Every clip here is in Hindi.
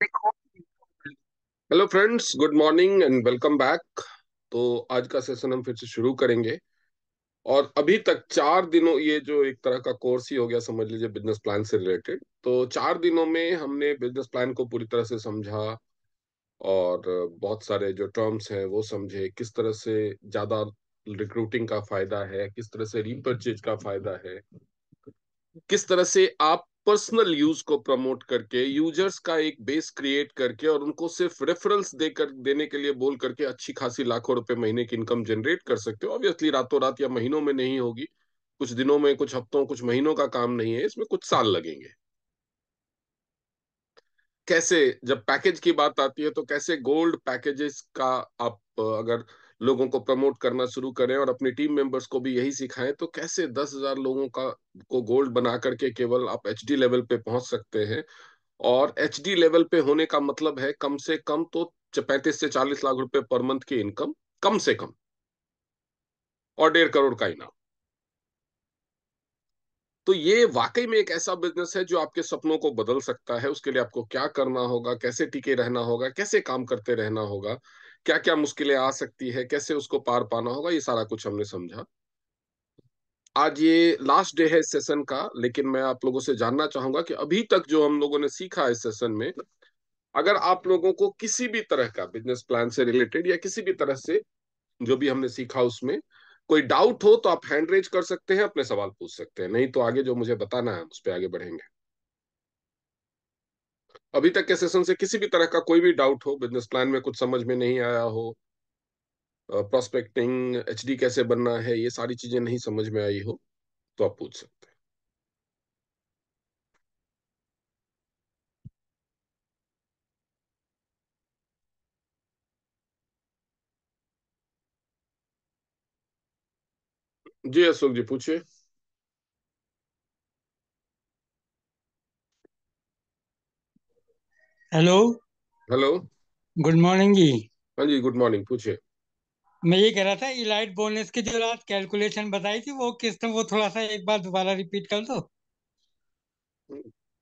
Hello friends, good morning and welcome back. तो आज का सेशन हम फिर से शुरू करेंगे। और अभी तक 4 दिनों, ये जो एक तरह का कोर्स ही हो गया समझ लीजिए बिजनेस प्लान से रिलेटेड। तो 4 दिनों में हमने बिजनेस प्लान को पूरी तरह से समझा और बहुत सारे जो टर्म्स हैं वो समझे, किस तरह से ज्यादा रिक्रूटिंग का फायदा है, किस तरह से रीपरचेज का फायदा है, किस तरह से आप पर्सनल यूज को प्रमोट करके यूजर्स का एक बेस क्रिएट करके और उनको सिर्फ रेफरल्स देकर देने के लिए बोल करके अच्छी खासी लाखों रुपए महीने की इनकम जनरेट कर सकते हो। ऑब्वियसली रातों रात या महीनों में नहीं होगी, कुछ दिनों में, कुछ हफ्तों, कुछ महीनों का काम नहीं है, इसमें कुछ साल लगेंगे। कैसे, जब पैकेज की बात आती है तो कैसे गोल्ड पैकेजेस का आप अगर लोगों को प्रमोट करना शुरू करें और अपनी टीम मेंबर्स को भी यही सिखाएं, तो कैसे 10,000 लोगों का को गोल्ड बना करके केवल आप एचडी लेवल पे पहुंच सकते हैं। और एचडी लेवल पे होने का मतलब है कम से कम तो 35 से 40 लाख रुपए पर मंथ की इनकम, कम से कम, और 1.5 करोड़ का इनाम। तो ये वाकई में एक ऐसा बिजनेस है जो आपके सपनों को बदल सकता है। उसके लिए आपको क्या करना होगा, कैसे टिके रहना होगा, कैसे काम करते रहना होगा, क्या क्या मुश्किलें आ सकती है, कैसे उसको पार पाना होगा, ये सारा कुछ हमने समझा। आज ये लास्ट डे है इस सेशन का, लेकिन मैं आप लोगों से जानना चाहूंगा कि अभी तक जो हम लोगों ने सीखा इस सेशन में, अगर आप लोगों को किसी भी तरह का बिजनेस प्लान से रिलेटेड या किसी भी तरह से जो भी हमने सीखा उसमें कोई डाउट हो तो आप हैंड रेज कर सकते हैं, अपने सवाल पूछ सकते हैं, नहीं तो आगे जो मुझे बताना है उस पर आगे बढ़ेंगे। अभी तक के सेशन से किसी भी तरह का कोई भी डाउट हो, बिजनेस प्लान में कुछ समझ में नहीं आया हो, प्रोस्पेक्टिंग, एचडी कैसे बनना है, ये सारी चीजें नहीं समझ में आई हो, तो आप पूछ सकते हैं। जी अशोक जी, पूछिए। हेलो। हेलो। गुड मॉर्निंग जी। हाँ जी, गुड मॉर्निंग, पूछिए। मैं ये कह रहा था इलाइट बोनस की जो रात कैलकुलेशन बताई थी वो किस तरह, वो थोड़ा सा एक बार दोबारा रिपीट कर दो।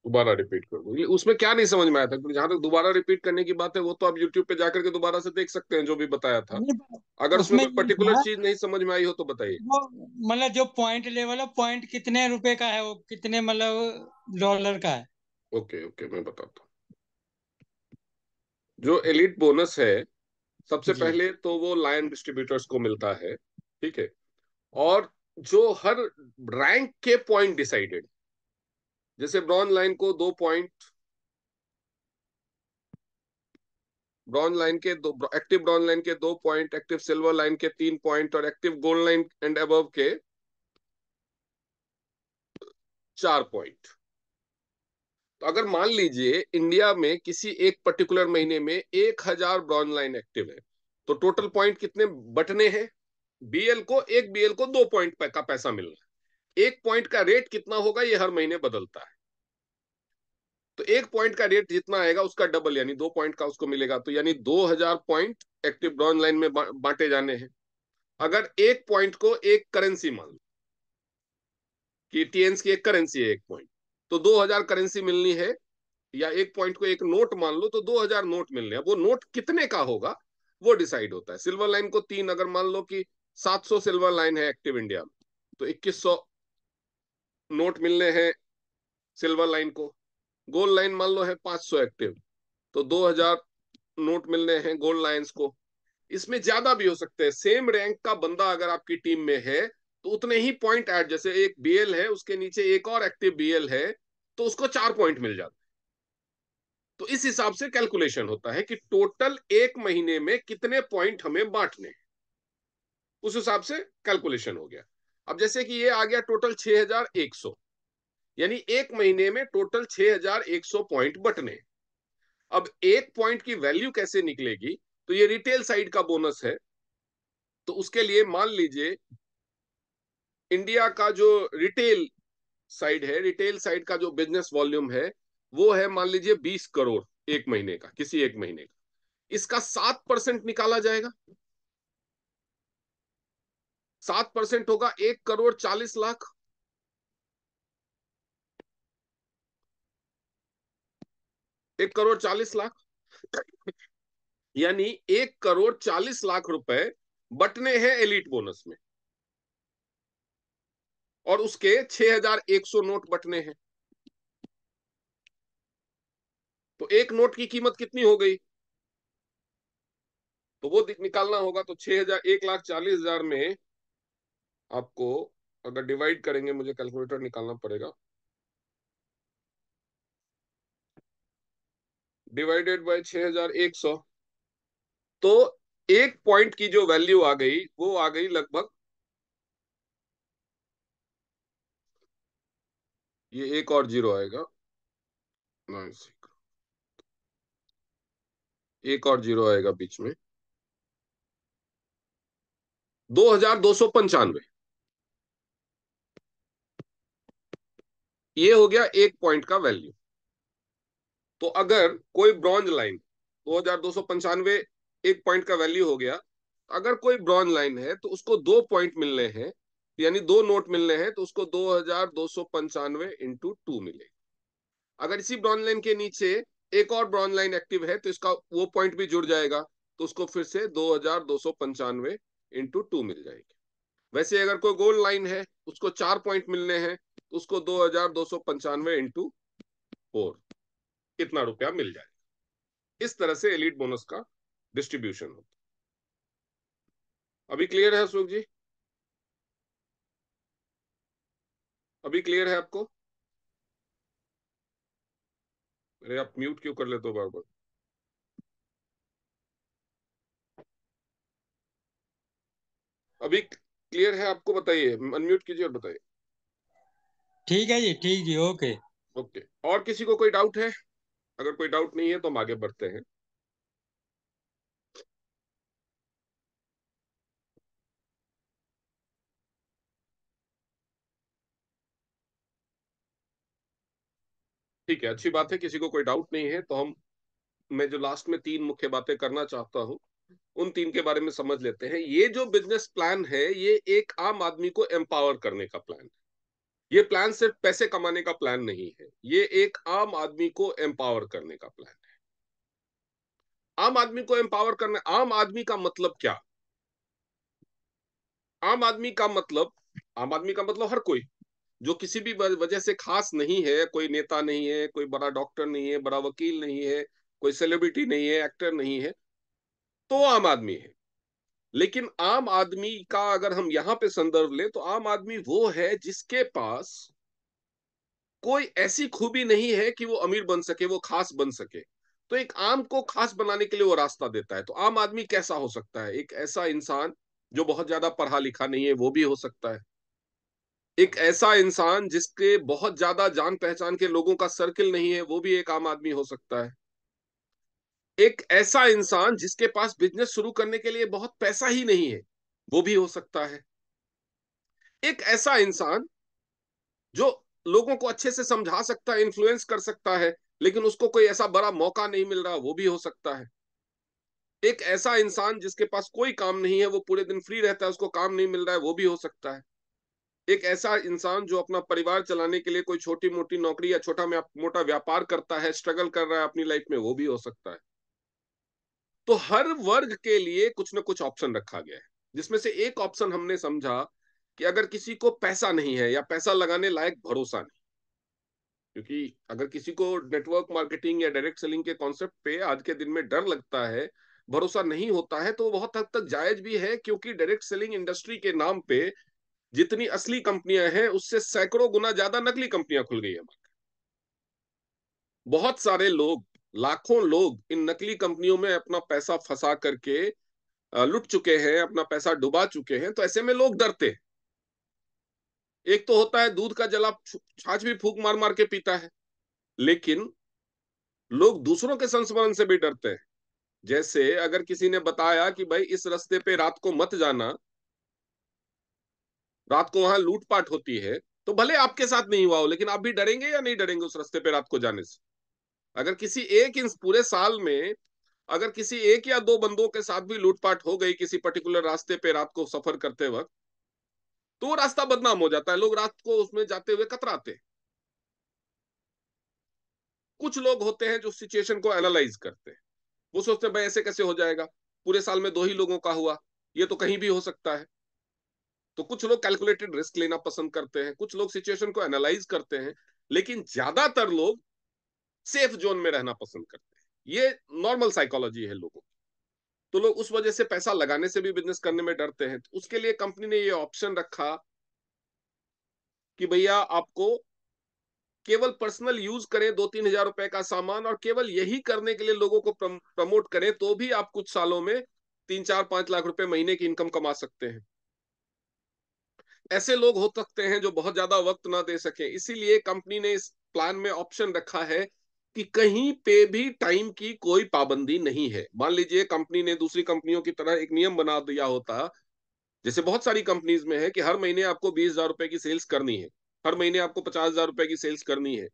दोबारा रिपीट कर दो, ये उसमें क्या नहीं समझ में आया था? क्योंकि जहां तक दोबारा रिपीट करने की बात है, वो तो आप यूट्यूब पे जाकर के दोबारा से देख सकते हैं जो भी बताया था। नहीं, अगर उसमें उसमें कोई ये पर्टिकुलर था चीज नहीं समझ में आई हो तो बताइए। वो, मतलब जो पॉइंट लेवल है, पॉइंट कितने रुपए का है, वो कितने मतलब डॉलर का है। ओके ओके, मैं बताता हूँ। जो एलिट बोनस है, सबसे जी। पहले तो वो लायन डिस्ट्रीब्यूटर्स को मिलता है, ठीक है। और जो हर रैंक के पॉइंट डिसाइडेड, जैसे ब्रॉन्ज लाइन को 2 पॉइंट, ब्रॉन्ज लाइन के दो, एक्टिव ब्रॉन्ज लाइन के 2 पॉइंट, एक्टिव सिल्वर लाइन के 3 पॉइंट और active gold line and above के 4 पॉइंट। तो अगर मान लीजिए इंडिया में किसी एक पर्टिकुलर महीने में 1,000 ब्रॉन्ज लाइन एक्टिव है, तो टोटल पॉइंट कितने बटने हैं? बीएल को, एक बीएल को 2 पॉइंट का पैसा मिल रहा है। एक पॉइंट का रेट कितना होगा ये हर महीने बदलता है। तो एक पॉइंट का रेट जितना आएगा उसका डबल, यानी 2 पॉइंट का उसको मिलेगा, तो यानी 2,000 पॉइंट एक्टिव ब्रॉन्ज लाइन में बांटे जाने हैं। अगर एक पॉइंट को एक करेंसी मान लो कि टीएन्स की एक करेंसी है एक पॉइंट, तो 2,000 करेंसी मिलनी है। या एक पॉइंट को एक नोट मान लो तो 2,000 नोट मिलने हैं। वो नोट कितने का होगा वो डिसाइड होता है। सिल्वर लाइन को 3, अगर मान लो कि 700 सिल्वर लाइन है एक्टिव इंडिया में, तो 2,100 नोट मिलने हैं सिल्वर लाइन को। गोल्ड लाइन मान लो है 500 एक्टिव, तो 2,000 नोट मिलने हैं गोल्ड लाइन्स को। इसमें ज्यादा भी हो सकते हैं। सेम रैंक का बंदा अगर आपकी टीम में है तो उतने ही पॉइंट ऐड, जैसे एक बीएल है उसके नीचे एक और एक्टिव बीएल है, तो उसको 4 पॉइंट मिल जाते हैं। तो इस हिसाब से कैलकुलेशन होता है कि टोटल एक महीने में कितने पॉइंट हमें बांटने हैं। उस हिसाब से कैलकुलेशन हो गया। अब जैसे कि ये आ गया टोटल 6,100, यानी एक महीने में टोटल 6,100 पॉइंट बटने। अब एक पॉइंट की वैल्यू कैसे निकलेगी? तो ये रिटेल साइड का बोनस है। तो उसके लिए मान लीजिए इंडिया का जो रिटेल साइड है, रिटेल साइड का जो बिजनेस वॉल्यूम है, वो है मान लीजिए 20 करोड़ एक महीने का, किसी एक महीने का। इसका 7% निकाला जाएगा। 7% होगा 1,40,00,000। 1,40,00,000, यानी 1,40,00,000 बटने हैं एलिट बोनस में, और उसके 6,100 नोट बटने हैं। तो एक नोट की कीमत कितनी हो गई, तो वो निकालना होगा। तो 6,000, 1,40,000 में आपको अगर डिवाइड करेंगे, मुझे कैलकुलेटर निकालना पड़ेगा, डिवाइडेड बाय 6,100, तो एक पॉइंट की जो वैल्यू आ गई वो आ गई लगभग, ये एक और जीरो आएगा, एक और जीरो आएगा बीच में, 2,295, ये हो गया एक पॉइंट का वैल्यू। तो अगर कोई ब्रॉन्ज लाइन, 2,295 एक पॉइंट का वैल्यू हो गया, अगर कोई ब्रॉन्ज लाइन है तो उसको 2 पॉइंट मिलने हैं, यानी 2 नोट मिलने हैं, तो उसको 2,295 इंटू 2 मिले। अगर इसी ब्रॉन्ज लाइन के नीचे एक और ब्रॉन्ज लाइन एक्टिव है तो इसका वो पॉइंट भी जुड़ जाएगा, तो उसको फिर से 2,295 इंटू 2 मिल जाएगी। वैसे अगर कोई गोल्ड लाइन है, उसको 4 पॉइंट मिलने हैं, तो उसको 2,295 इंटू 4, इतना रुपया मिल जाएगा। इस तरह से एलिट बोनस का डिस्ट्रीब्यूशन होता है। अभी क्लियर है अशोक जी? अभी क्लियर है आपको? अरे आप म्यूट क्यों कर लेते हो बार बार? अभी क्लियर है आपको? बताइए, अनम्यूट कीजिए और बताइए। ठीक है जी, ठीक जी, ओके। ओके, और किसी को कोई डाउट है? अगर कोई डाउट नहीं है तो हम आगे बढ़ते हैं। ठीक है, अच्छी बात है, किसी को कोई डाउट नहीं है, तो हम, मैं जो लास्ट में 3 मुख्य बातें करना चाहता हूं, उन 3 के बारे में समझ लेते हैं। ये जो बिजनेस प्लान है, ये एक आम आदमी को एम्पावर करने का प्लान है। ये प्लान सिर्फ पैसे कमाने का प्लान नहीं है, ये एक आम आदमी को एम्पावर करने का प्लान है। आम आदमी को एम्पावर करना, आम आदमी का मतलब क्या? आम आदमी का मतलब, आम आदमी का मतलब हर कोई जो किसी भी वजह से खास नहीं है, कोई नेता नहीं है, कोई बड़ा डॉक्टर नहीं है, बड़ा वकील नहीं है, कोई सेलिब्रिटी नहीं है, एक्टर नहीं है, तो वो आम आदमी है। लेकिन आम आदमी का अगर हम यहां पे संदर्भ लें, तो आम आदमी वो है जिसके पास कोई ऐसी खूबी नहीं है कि वो अमीर बन सके, वो खास बन सके। तो एक आम को खास बनाने के लिए वो रास्ता देता है। तो आम आदमी कैसा हो सकता है? एक ऐसा इंसान जो बहुत ज्यादा पढ़ा लिखा नहीं है, वो भी हो सकता है। एक ऐसा इंसान जिसके बहुत ज्यादा जान पहचान के लोगों का सर्किल नहीं है, वो भी एक आम आदमी हो सकता है। एक ऐसा इंसान जिसके पास बिजनेस शुरू करने के लिए बहुत पैसा ही नहीं है, वो भी हो सकता है। एक ऐसा इंसान जो लोगों को अच्छे से समझा सकता है, इन्फ्लुएंस कर सकता है, लेकिन उसको कोई ऐसा बड़ा मौका नहीं मिल रहा, वो भी हो सकता है। एक ऐसा इंसान जिसके पास कोई काम नहीं है, वो पूरे दिन फ्री रहता है, उसको काम नहीं मिल रहा है, वो भी हो सकता है। एक ऐसा इंसान जो अपना परिवार चलाने के लिए कोई छोटी मोटी नौकरी या छोटा मोटा व्यापार करता है, स्ट्रगल कर रहा है अपनी लाइफ में, वो भी हो सकता है। तो हर वर्ग के लिए कुछ ना कुछ ऑप्शन रखा गया है, जिसमें से एक ऑप्शन हमने समझा कि अगर किसी को पैसा नहीं है या पैसा लगाने लायक भरोसा नहीं, क्योंकि अगर किसी को नेटवर्क मार्केटिंग या डायरेक्ट सेलिंग के कॉन्सेप्ट पे आज के दिन में डर लगता है, भरोसा नहीं होता है, तो बहुत हद तक जायज भी है, क्योंकि डायरेक्ट सेलिंग इंडस्ट्री के नाम पे जितनी असली कंपनियां हैं, उससे सैकड़ों गुना ज्यादा नकली कंपनियां खुल गई है। बहुत सारे लोग, लाखों लोग इन नकली कंपनियों में अपना पैसा फंसा करके लुट चुके हैं, अपना पैसा डुबा चुके हैं। तो ऐसे में लोग डरते हैं। एक तो होता है दूध का जला छाछ भी फूंक मार मार के पीता है, लेकिन लोग दूसरों के संस्मरण से भी डरते हैं। जैसे अगर किसी ने बताया कि भाई इस रास्ते पे रात को मत जाना, रात को वहां लूटपाट होती है, तो भले आपके साथ नहीं हुआ हो, लेकिन आप भी डरेंगे या नहीं डरेंगे उस रास्ते पे रात को जाने से? अगर किसी एक इन पूरे साल में अगर किसी एक या दो बंदों के साथ भी लूटपाट हो गई किसी पर्टिकुलर रास्ते पे रात को सफर करते वक्त, तो वो रास्ता बदनाम हो जाता है, लोग रात को उसमें जाते हुए कतराते हैं। कुछ लोग होते हैं जो सिचुएशन को एनालाइज करते हैं, वो सोचते हैं भाई ऐसे कैसे हो जाएगा, पूरे साल में 2 ही लोगों का हुआ, ये तो कहीं भी हो सकता है। तो कुछ लोग कैलकुलेटेड रिस्क लेना पसंद करते हैं, कुछ लोग सिचुएशन को एनालाइज करते हैं, लेकिन ज्यादातर लोग सेफ जोन में रहना पसंद करते हैं। ये नॉर्मल साइकोलॉजी है लोगों की। तो लोग उस वजह से पैसा लगाने से भी बिजनेस करने में डरते हैं। तो उसके लिए कंपनी ने ये ऑप्शन रखा कि भैया आपको केवल पर्सनल यूज करें 2-3 हजार रुपए का सामान, और केवल यही करने के लिए लोगों को प्रमोट करें, तो भी आप कुछ सालों में 3-4-5 लाख रुपए महीने की इनकम कमा सकते हैं। ऐसे लोग हो सकते हैं जो बहुत ज्यादा वक्त ना दे सके, इसीलिए कंपनी ने इस प्लान में ऑप्शन रखा है कि कहीं पे भी टाइम की कोई पाबंदी नहीं है। मान लीजिए कंपनी ने दूसरी कंपनियों की तरह एक नियम बना दिया होता, जैसे बहुत सारी कंपनीज में है कि हर महीने आपको 20 हजार रुपए की सेल्स करनी है, हर महीने आपको 50 हजार रुपए की सेल्स करनी है,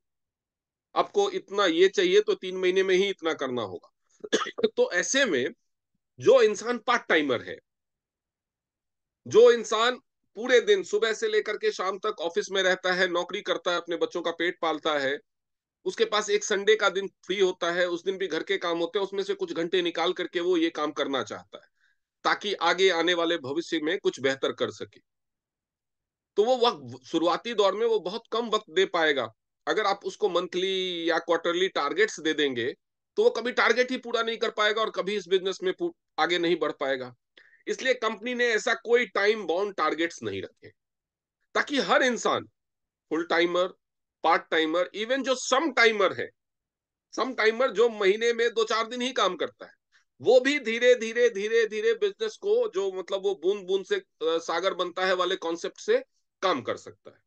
आपको इतना ये चाहिए तो 3 महीने में ही इतना करना होगा। तो ऐसे में जो इंसान पार्ट टाइमर है, जो इंसान पूरे दिन सुबह से लेकर के शाम तक ऑफिस में रहता है, नौकरी करता है, अपने बच्चों का पेट पालता है, उसके पास एक संडे का दिन फ्री होता है, उस दिन भी घर के काम होते हैं, उसमें से कुछ घंटे निकाल करके वो ये काम करना चाहता है ताकि आगे आने वाले भविष्य में कुछ बेहतर कर सके। तो वो वक्त शुरुआती दौर में वो बहुत कम वक्त दे पाएगा। अगर आप उसको मंथली या क्वार्टरली टारगेट्स दे देंगे, तो वो कभी टारगेट ही पूरा नहीं कर पाएगा और कभी इस बिजनेस में आगे नहीं बढ़ पाएगा। इसलिए कंपनी ने ऐसा कोई टाइम बाउंड टारगेट्स नहीं रखे, ताकि हर इंसान, full timer, part timer, even जो सम टाइमर है, सम टाइमर जो महीने में 2-4 दिन ही काम करता है, वो भी धीरे धीरे धीरे धीरे बिजनेस को, जो मतलब वो बूंद बूंद से सागर बनता है वाले कॉन्सेप्ट से काम कर सकता है।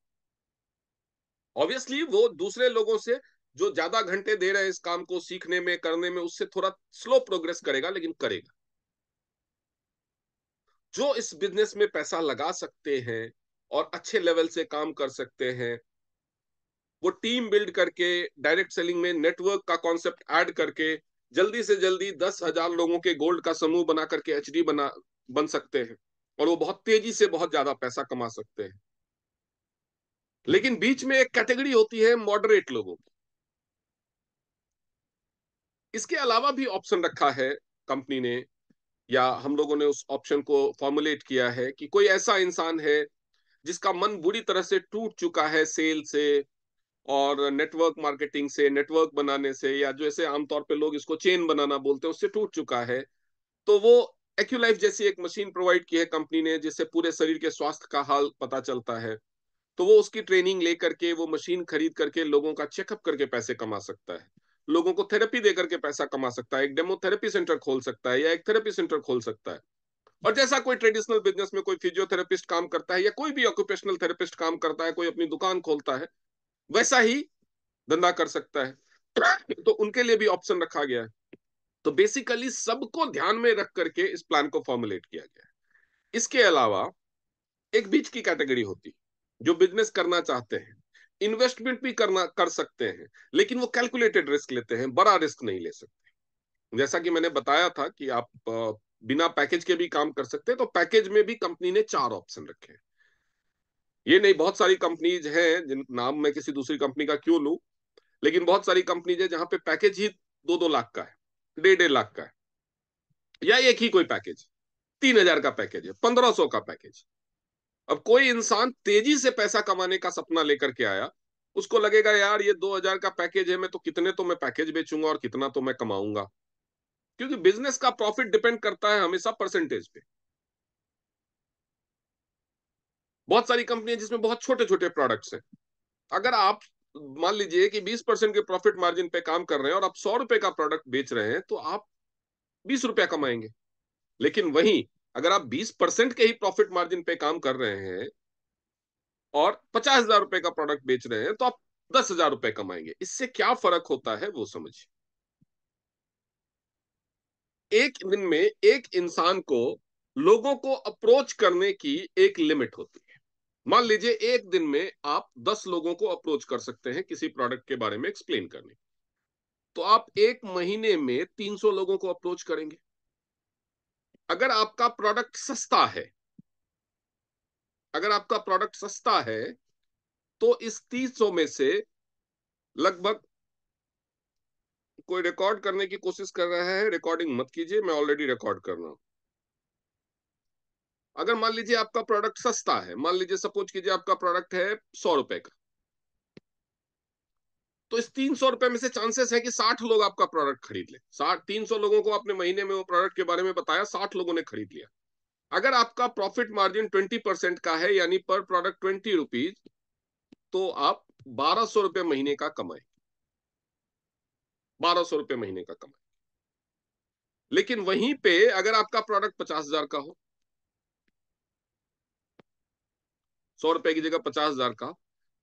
ऑब्वियसली वो दूसरे लोगों से जो ज्यादा घंटे दे रहे हैं इस काम को सीखने में, करने में, उससे थोड़ा स्लो प्रोग्रेस करेगा, लेकिन करेगा। जो इस बिजनेस में पैसा लगा सकते हैं और अच्छे लेवल से काम कर सकते हैं, वो टीम बिल्ड करके, डायरेक्ट सेलिंग में नेटवर्क का कॉन्सेप्ट ऐड करके जल्दी से जल्दी 10 हजार लोगों के गोल्ड का समूह बना करके एचडी बन सकते हैं, और वो बहुत तेजी से बहुत ज्यादा पैसा कमा सकते हैं। लेकिन बीच में एक कैटेगरी होती है मॉडरेट लोगों की। इसके अलावा भी ऑप्शन रखा है कंपनी ने, या हम लोगों ने उस ऑप्शन को फॉर्मुलेट किया है कि कोई ऐसा इंसान है जिसका मन बुरी तरह से टूट चुका है सेल से और नेटवर्क मार्केटिंग से, नेटवर्क बनाने से, या जैसे आमतौर पे लोग इसको चेन बनाना बोलते हैं, उससे टूट चुका है। तो वो एक्यूलाइफ जैसी एक मशीन प्रोवाइड की है कंपनी ने, जिससे पूरे शरीर के स्वास्थ्य का हाल पता चलता है। तो वो उसकी ट्रेनिंग लेकर के, वो मशीन खरीद करके लोगों का चेकअप करके पैसे कमा सकता है, लोगों को थेरेपी दे करके पैसा कमा सकता है, एक डेमो थेरेपी सेंटर खोल सकता है या एक थेरेपी सेंटर खोल सकता है। और जैसा कोई ट्रेडिशनल बिजनेस में कोई फिजियोथेरेपिस्ट काम करता है या कोई भी ऑक्यूपेशनल थेरेपिस्ट काम करता है, कोई अपनी दुकान खोलता है, वैसा ही धंधा कर सकता है। तो उनके लिए भी ऑप्शन रखा गया है। तो बेसिकली सबको ध्यान में रख करके इस प्लान को फॉर्मुलेट किया गया है। इसके अलावा एक बीच की कैटेगरी होती, जो बिजनेस करना चाहते हैं, इन्वेस्टमेंट भी कर सकते हैं, लेकिन वो कैलकुलेटेड रिस्क लेते हैं, बड़ा रिस्क नहीं ले सकते। जैसा कि मैंने बताया था कि आप बिना पैकेज के भी काम कर सकते हैं, तो पैकेज में भी कंपनी ने 4 ऑप्शन रखे हैं। ये नहीं, बहुत सारी कंपनीज हैं जिन नाम मैं किसी दूसरी कंपनी का क्यों लूं, लेकिन बहुत सारी कंपनीज है जहां पे पैकेज ही 2-2 लाख का है, 1.5-1.5 लाख का है, या एक ही कोई पैकेज 3 हजार का पैकेज है, 1500 का पैकेज। अब कोई इंसान तेजी से पैसा कमाने का सपना लेकर के आया, उसको लगेगा यार ये 2 हजार का पैकेज है, मैं तो कितने तो मैं पैकेज बेचूंगा और कितना तो मैं कमाऊंगा। क्योंकि बिजनेस का प्रॉफिट डिपेंड करता है हमेशा परसेंटेज पे। बहुत सारी कंपनियां जिसमें बहुत छोटे छोटे प्रोडक्ट्स हैं, अगर आप मान लीजिए कि 20% के प्रॉफिट मार्जिन पे काम कर रहे हैं और आप 100 रुपए का प्रोडक्ट बेच रहे हैं, तो आप 20 रुपया कमाएंगे। लेकिन वहीं अगर आप 20% के ही प्रॉफिट मार्जिन पे काम कर रहे हैं और 50 हजार रुपए का प्रोडक्ट बेच रहे हैं, तो आप 10 हजार रुपए कमाएंगे। इससे क्या फर्क होता है वो समझिए। एक दिन में एक इंसान को लोगों को अप्रोच करने की एक लिमिट होती है। मान लीजिए एक दिन में आप 10 लोगों को अप्रोच कर सकते हैं किसी प्रोडक्ट के बारे में एक्सप्लेन करने, तो आप एक महीने में 300 लोगों को अप्रोच करेंगे। अगर आपका प्रोडक्ट सस्ता है, अगर आपका प्रोडक्ट सस्ता है, तो इस 300 में से लगभग कोई रिकॉर्ड करने की कोशिश कर रहा है, रिकॉर्डिंग मत कीजिए, मैं ऑलरेडी रिकॉर्ड कर रहा हूं। अगर मान लीजिए आपका प्रोडक्ट सस्ता है, मान लीजिए सपोज कीजिए आपका प्रोडक्ट है 100 रुपए का, तो इस 300 रुपए में से चांसेस है कि 60 लोग आपका प्रोडक्ट खरीद ले। 300 लोगों को आपने महीने में वो प्रोडक्ट के बारे में बताया, 60 लोगों ने खरीद लिया। अगर आपका प्रॉफिट मार्जिन 20% का है, यानी पर प्रोडक्ट 20 रुपीज, तो आप 1200 रुपये महीने का कमाए, 1200 रुपये महीने का कमाए। लेकिन वहीं पे अगर आपका प्रोडक्ट 50,000 का हो, 100 रुपए की जगह 50,000 का,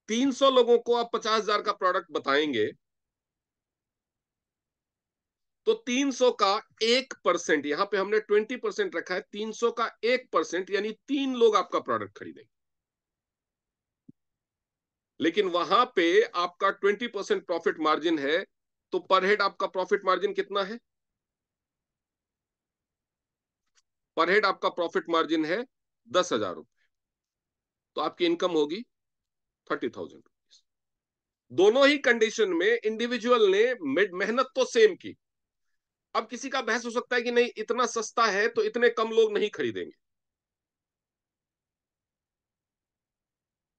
300 लोगों को आप 50,000 का प्रोडक्ट बताएंगे, तो 300 का 1%, यहां पे हमने 20% रखा है, 300 का 1% यानी 3 लोग आपका प्रोडक्ट खरीदेंगे। लेकिन वहां पे आपका 20% प्रॉफिट मार्जिन है, तो पर हेड आपका प्रॉफिट मार्जिन कितना है? पर हेड आपका प्रॉफिट मार्जिन है 10,000 रुपए, तो आपकी इनकम होगी 30,000 रुपीज। दोनों ही कंडीशन में इंडिविजुअल ने मेहनत तो सेम की। अब किसी का बहस हो सकता है कि नहीं, इतना सस्ता है तो इतने कम लोग नहीं खरीदेंगे,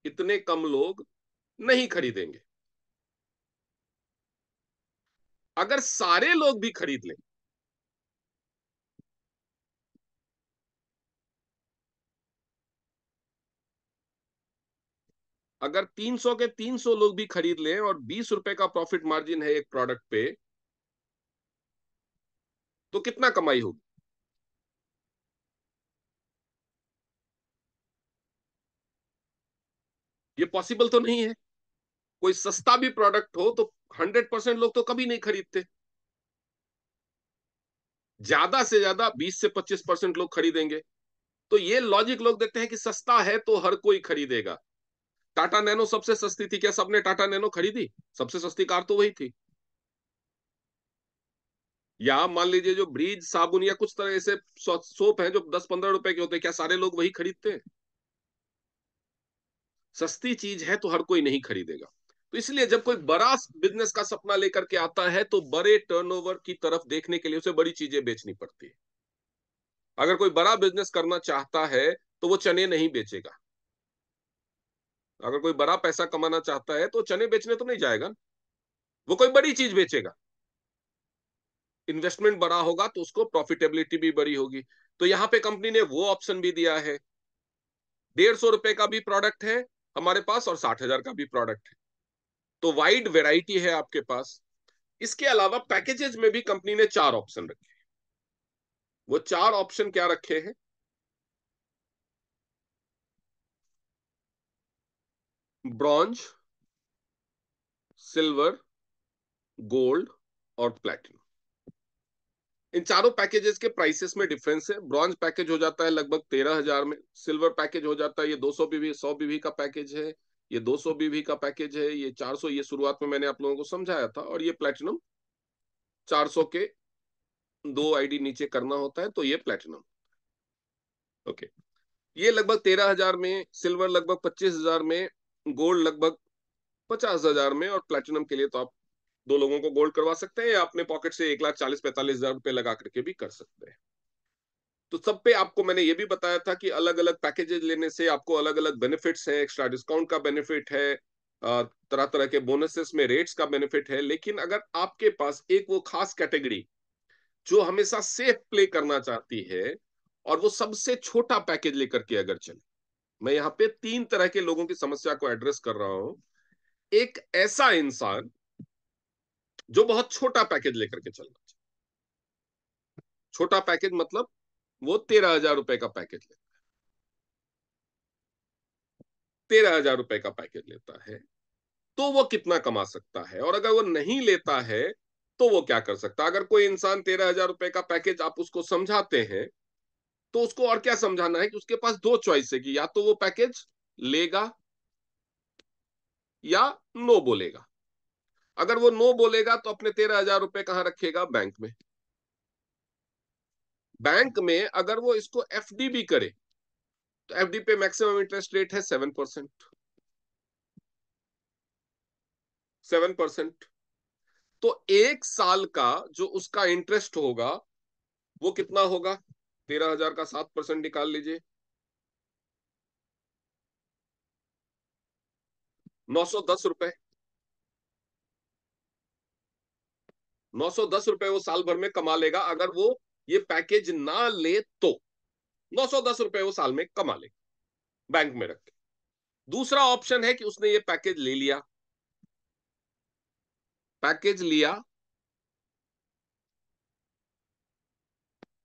इतने कम लोग नहीं खरीदेंगे। अगर सारे लोग भी खरीद लें, अगर 300 के 300 लोग भी खरीद लें और 20 रुपए का प्रॉफिट मार्जिन है एक प्रोडक्ट पे, तो कितना कमाई होगी? ये पॉसिबल तो नहीं है। कोई सस्ता भी प्रोडक्ट हो तो 100% लोग तो कभी नहीं खरीदते, ज्यादा से ज्यादा 20 से 25% लोग खरीदेंगे। तो ये लॉजिक लोग देते हैं कि सस्ता है तो हर कोई खरीदेगा। टाटा नैनो सबसे सस्ती थी, क्या सबने टाटा नैनो खरीदी? सबसे सस्ती कार तो वही थी। या मान लीजिए जो ब्रीज साबुन या कुछ तरह ऐसे सोप हैं जो 10-15 रुपए के होते हैं, क्या सारे लोग वही खरीदते हैं? सस्ती चीज है तो हर कोई नहीं खरीदेगा। तो इसलिए जब कोई बड़ा बिजनेस का सपना लेकर के आता है, तो बड़े टर्नओवर की तरफ देखने के लिए उसे बड़ी चीजें बेचनी पड़ती है। अगर कोई बड़ा बिजनेस करना चाहता है तो वो चने नहीं बेचेगा। अगर कोई बड़ा पैसा कमाना चाहता है तो चने बेचने तो नहीं जाएगा, वो कोई बड़ी चीज बेचेगा। इन्वेस्टमेंट बड़ा होगा तो उसको प्रॉफिटेबिलिटी भी बड़ी होगी। तो यहां पे कंपनी ने वो ऑप्शन भी दिया है। 150 रुपए का भी प्रोडक्ट है हमारे पास और 60,000 का भी प्रोडक्ट है, तो वाइड वेराइटी है आपके पास। इसके अलावा पैकेजेस में भी कंपनी ने 4 ऑप्शन रखे। वो 4 ऑप्शन क्या रखे हैं? ब्रॉन्ज, सिल्वर, गोल्ड और प्लेटिनम। इन चारों पैकेजेस के प्राइसेस में डिफरेंस है। ब्रॉन्ज पैकेज हो जाता है लगभग 13,000 में, सिल्वर पैकेज हो जाता है, ये 200 बीवी 100 बीवी का पैकेज है, ये 200 बीवी का पैकेज है, ये 400, ये शुरुआत में मैंने आप लोगों को समझाया था, और ये प्लेटिनम 400 के 2 आईडी नीचे करना होता है, तो ये प्लेटिनम। ओके, ये लगभग 13,000 में, सिल्वर लगभग 25,000 में, गोल्ड लगभग 50,000 में, और प्लेटिनम के लिए तो आप 2 लोगों को गोल्ड करवा सकते हैं या अपने पॉकेट से 1,40,45,000 रुपए लगा करके भी कर सकते हैं। तो सब पे आपको मैंने ये भी बताया था कि अलग अलग पैकेजेस लेने से आपको अलग अलग बेनिफिट्स हैं। एक्स्ट्रा डिस्काउंट का बेनिफिट है, तरह तरह के बोनसेस में रेट्स का बेनिफिट है। लेकिन अगर आपके पास एक वो खास कैटेगरी जो हमेशा सेफ प्ले करना चाहती है और वो सबसे छोटा पैकेज लेकर के अगर चले, मैं यहाँ पे 3 तरह के लोगों की समस्या को एड्रेस कर रहा हूं। एक ऐसा इंसान जो बहुत छोटा पैकेज लेकर के चलना चाहिए। छोटा पैकेज मतलब वो 13,000 रुपए का पैकेज लेता है, 13,000 रुपए का पैकेज लेता है, तो वो कितना कमा सकता है, और अगर वो नहीं लेता है तो वो क्या कर सकता है? अगर कोई इंसान 13,000 रुपए का पैकेज आप उसको समझाते हैं, तो उसको और क्या समझाना है कि उसके पास 2 चॉइस है कि या तो वो पैकेज लेगा या नो बोलेगा। अगर वो नो बोलेगा तो अपने 13,000 रुपए कहां रखेगा? बैंक में। बैंक में अगर वो इसको एफडी भी करे, तो एफडी पे मैक्सिमम इंटरेस्ट रेट है 7%। 7%। तो 1 साल का जो उसका इंटरेस्ट होगा वो कितना होगा? 13,000 का 7% निकाल लीजिए, 910 रुपए। 910 रुपए वो साल भर में कमा लेगा अगर वो ये पैकेज ना ले तो। 910 रुपए वो साल में कमा लेगा बैंक में रख के। दूसरा ऑप्शन है कि उसने ये पैकेज ले लिया, पैकेज लिया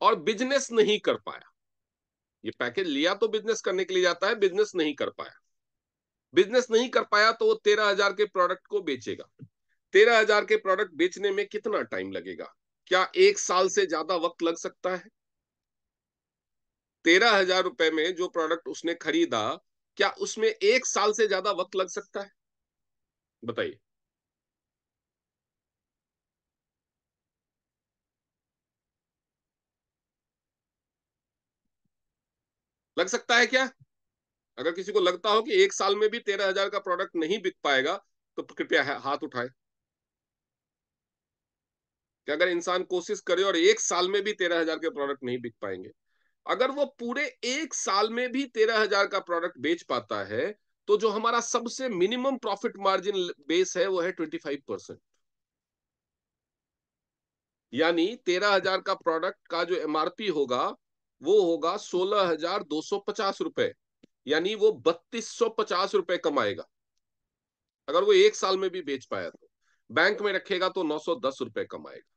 और बिजनेस नहीं कर पाया। ये पैकेज लिया तो बिजनेस करने के लिए जाता है, बिजनेस नहीं कर पाया। बिजनेस नहीं कर पाया तो वो 13,000 के प्रोडक्ट को बेचेगा। 13,000 के प्रोडक्ट बेचने में कितना टाइम लगेगा? क्या 1 साल से ज्यादा वक्त लग सकता है? 13,000 रुपए में जो प्रोडक्ट उसने खरीदा, क्या उसमें 1 साल से ज्यादा वक्त लग सकता है? बताइए। लग सकता है क्या? अगर किसी को लगता हो कि 1 साल में भी 13,000 का प्रोडक्ट नहीं बिक पाएगा तो कृपया हाथ उठाए। कि अगर इंसान कोशिश करे और 1 साल में भी 13,000 के प्रोडक्ट नहीं बिक पाएंगे, अगर वो पूरे 1 साल में भी 13,000 का प्रोडक्ट बेच पाता है, तो जो हमारा सबसे मिनिमम प्रॉफिट मार्जिन बेस है वो है 25%। यानी 13,000 का प्रोडक्ट का जो एमआरपी होगा वो होगा 16,250 रुपए। यानी वो 3,250 रुपए कमाएगा अगर वो 1 साल में भी बेच पाया तो। बैंक में रखेगा तो 910 रुपए कमाएगा।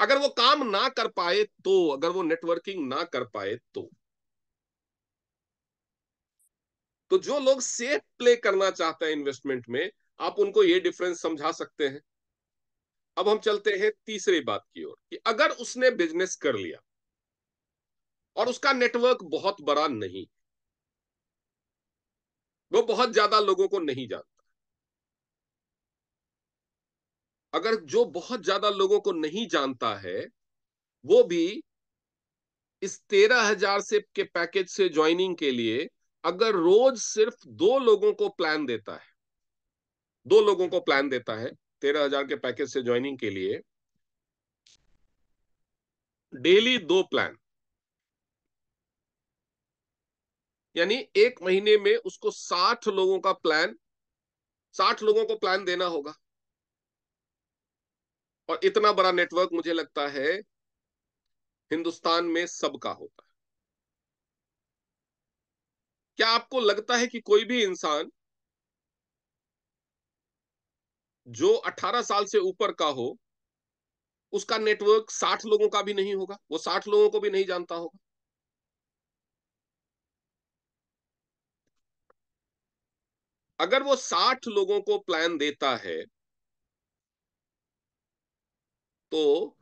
अगर वो काम ना कर पाए तो, अगर वो नेटवर्किंग ना कर पाए तो जो लोग सेफ प्ले करना चाहते हैं इन्वेस्टमेंट में, आप उनको ये डिफरेंस समझा सकते हैं। अब हम चलते हैं तीसरी बात की ओर कि अगर उसने बिजनेस कर लिया और उसका नेटवर्क बहुत बड़ा नहीं, वो बहुत ज्यादा लोगों को नहीं जानता। अगर जो बहुत ज्यादा लोगों को नहीं जानता है वो भी इस 13,000 से के पैकेज से ज्वाइनिंग के लिए अगर रोज सिर्फ 2 लोगों को प्लान देता है, 2 लोगों को प्लान देता है 13,000 के पैकेज से ज्वाइनिंग के लिए, डेली 2 प्लान, यानी 1 महीने में उसको 60 लोगों का प्लान, 60 लोगों को प्लान देना होगा। और इतना बड़ा नेटवर्क मुझे लगता है हिंदुस्तान में सबका होता है। क्या आपको लगता है कि कोई भी इंसान जो 18 साल से ऊपर का हो उसका नेटवर्क 60 लोगों का भी नहीं होगा, वो 60 लोगों को भी नहीं जानता होगा? अगर वो 60 लोगों को प्लान देता है तो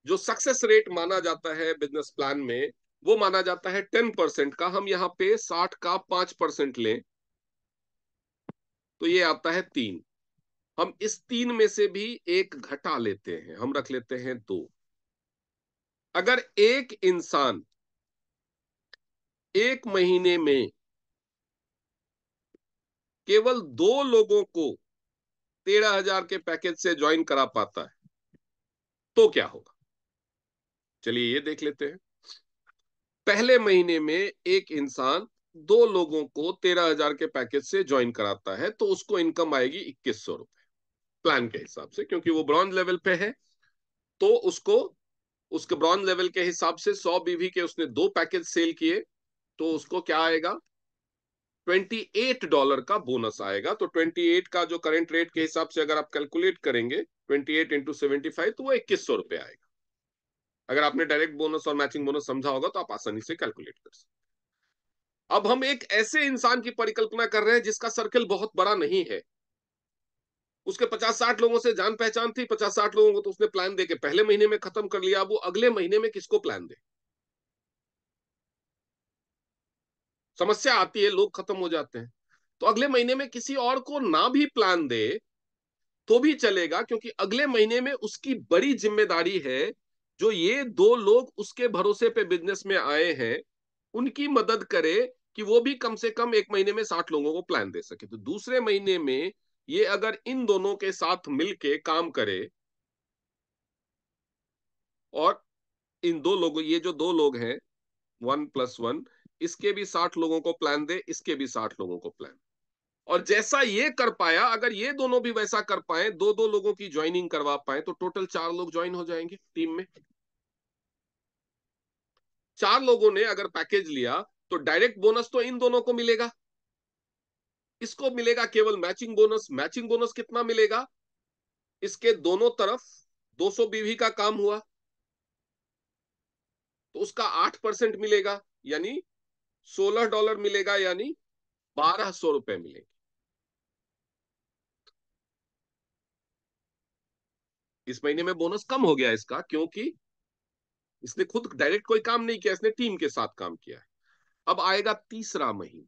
जो सक्सेस रेट माना जाता है बिजनेस प्लान में वो माना जाता है 10% का। हम यहाँ पे 60 का 5% लें तो ये आता है 3। हम इस 3 में से भी एक घटा लेते हैं, हम रख लेते हैं 2। अगर एक इंसान 1 महीने में केवल 2 लोगों को 13,000 के पैकेज से ज्वाइन करा पाता है तो क्या होगा? चलिए ये देख लेते हैं। पहले महीने में एक इंसान 2 लोगों को 13,000 के पैकेज से ज्वाइन कराता है तो उसको इनकम आएगी 2,100 रुपए प्लान के हिसाब से, क्योंकि वो ब्रॉन्ज लेवल पे है। तो उसको उसके ब्रॉन्ज लेवल के हिसाब से 100 बीवी के उसने 2 पैकेज सेल किए तो उसको क्या आएगा? $28 का बोनस आएगा। तो 28 का जो करंट रेट के हिसाब से अगर आप कैलकुलेट करेंगे 28 × 75 तो वो 2,100 रुपए आएगा। अगर आपने डायरेक्ट बोनस और मैचिंग बोनस समझा होगा तो आप आसानी से कैलकुलेट कर सकते। अब हम एक ऐसे इंसान की परिकल्पना कर रहे हैं जिसका सर्कल बहुत बड़ा नहीं है। उसके 50-60 लोगों से जान पहचान थी, 50-60 लोगों को तो उसने प्लान दे के पहले महीने में खत्म कर लिया। अब वो अगले महीने में किसको प्लान दे? समस्या आती है, लोग खत्म हो जाते हैं। तो अगले महीने में किसी और को ना भी प्लान दे तो भी चलेगा, क्योंकि अगले महीने में उसकी बड़ी जिम्मेदारी है जो ये 2 लोग उसके भरोसे पे बिजनेस में आए हैं उनकी मदद करे कि वो भी कम से कम 1 महीने में 60 लोगों को प्लान दे सके। तो दूसरे महीने में ये अगर इन दोनों के साथ मिलके काम करे, और इन दो लोगों, ये जो दो लोग हैं 1+1, इसके भी 60 लोगों को प्लान दे, इसके भी 60 लोगों को प्लान, और जैसा ये कर पाया, अगर ये दोनों भी वैसा कर पाए, दो दो लोगों की ज्वाइनिंग करवा पाए, तो टोटल 4 लोग ज्वाइन हो जाएंगे टीम में। 4 लोगों ने अगर पैकेज लिया तो डायरेक्ट बोनस तो इन दोनों को मिलेगा, इसको मिलेगा केवल मैचिंग बोनस। मैचिंग बोनस कितना मिलेगा? इसके दोनों तरफ 200 बीवी का काम हुआ तो उसका 8% मिलेगा, यानी $16 मिलेगा, यानी ₹1200 मिलेंगे। इस महीने में बोनस कम हो गया इसका, क्योंकि इसने खुद डायरेक्ट कोई काम नहीं किया, इसने टीम के साथ काम किया है। अब आएगा तीसरा महीना।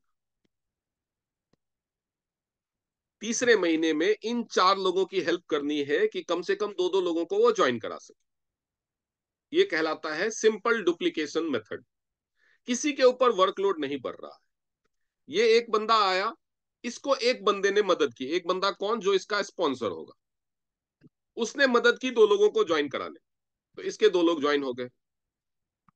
तीसरे महीने में इन 4 लोगों की हेल्प करनी है कि कम से कम दो दो लोगों को वो ज्वाइन करा सके। ये कहलाता है सिंपल डुप्लीकेशन मेथड। किसी के ऊपर वर्कलोड नहीं बढ़ रहा है। ये एक बंदा आया, इसको एक बंदे ने मदद की, एक बंदा कौन? जो इसका स्पॉन्सर होगा, उसने मदद की 2 लोगों को ज्वाइन कराने, तो इसके 2 लोग ज्वाइन हो गए।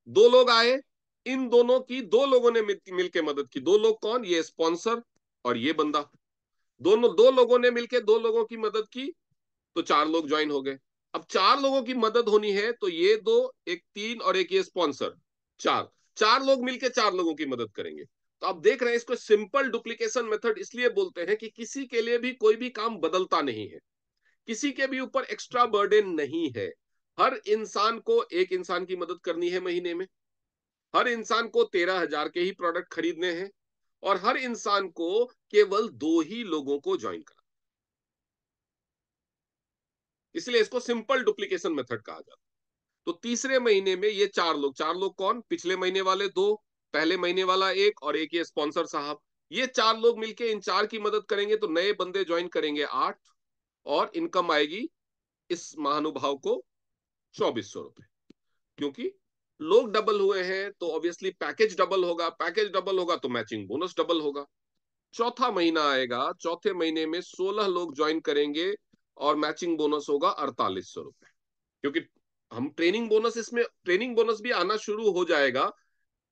2 लोग आए, इन दोनों की 2 लोगों ने मिलकर मदद की। 2 लोग कौन? ये स्पॉन्सर और ये बंदा। दोनों 2 लोगों ने मिलकर 2 लोगों की मदद की, तो 4 लोग ज्वाइन हो गए। अब 4 लोगों की मदद होनी है, तो ये दो, एक तीन और एक ये स्पॉन्सर, 4। 4 लोग मिलकर 4 लोगों की मदद करेंगे। तो आप देख रहे हैं, इसको सिंपल डुप्लीकेशन मेथड इसलिए बोलते हैं कि किसी के लिए भी कोई भी काम बदलता नहीं है, किसी के भी ऊपर एक्स्ट्रा बर्डन नहीं है। हर इंसान को एक इंसान की मदद करनी है महीने में, हर इंसान को 13,000 के ही प्रोडक्ट खरीदने हैं, और हर इंसान को केवल 2 ही लोगों को ज्वाइन करना। इसलिए इसको सिंपल डुप्लीकेशन मेथड कहा जाता है। तो तीसरे महीने में ये 4 लोग, 4 लोग कौन? पिछले महीने वाले 2, पहले महीने वाला 1, और एक ये स्पॉन्सर साहब। ये 4 लोग मिलके इन 4 की मदद करेंगे, तो नए बंदे ज्वाइन करेंगे 8, और इनकम आएगी इस महानुभाव को ₹2400। क्योंकि लोग डबल हुए हैं तो ऑब्वियसली पैकेज डबल होगा, पैकेज डबल होगा तो मैचिंग बोनस डबल होगा। चौथा महीना आएगा, चौथे महीने में 16 लोग ज्वाइन करेंगे, और मैचिंग बोनस होगा ₹4800। क्योंकि हम ट्रेनिंग बोनस, इसमें ट्रेनिंग बोनस भी आना शुरू हो जाएगा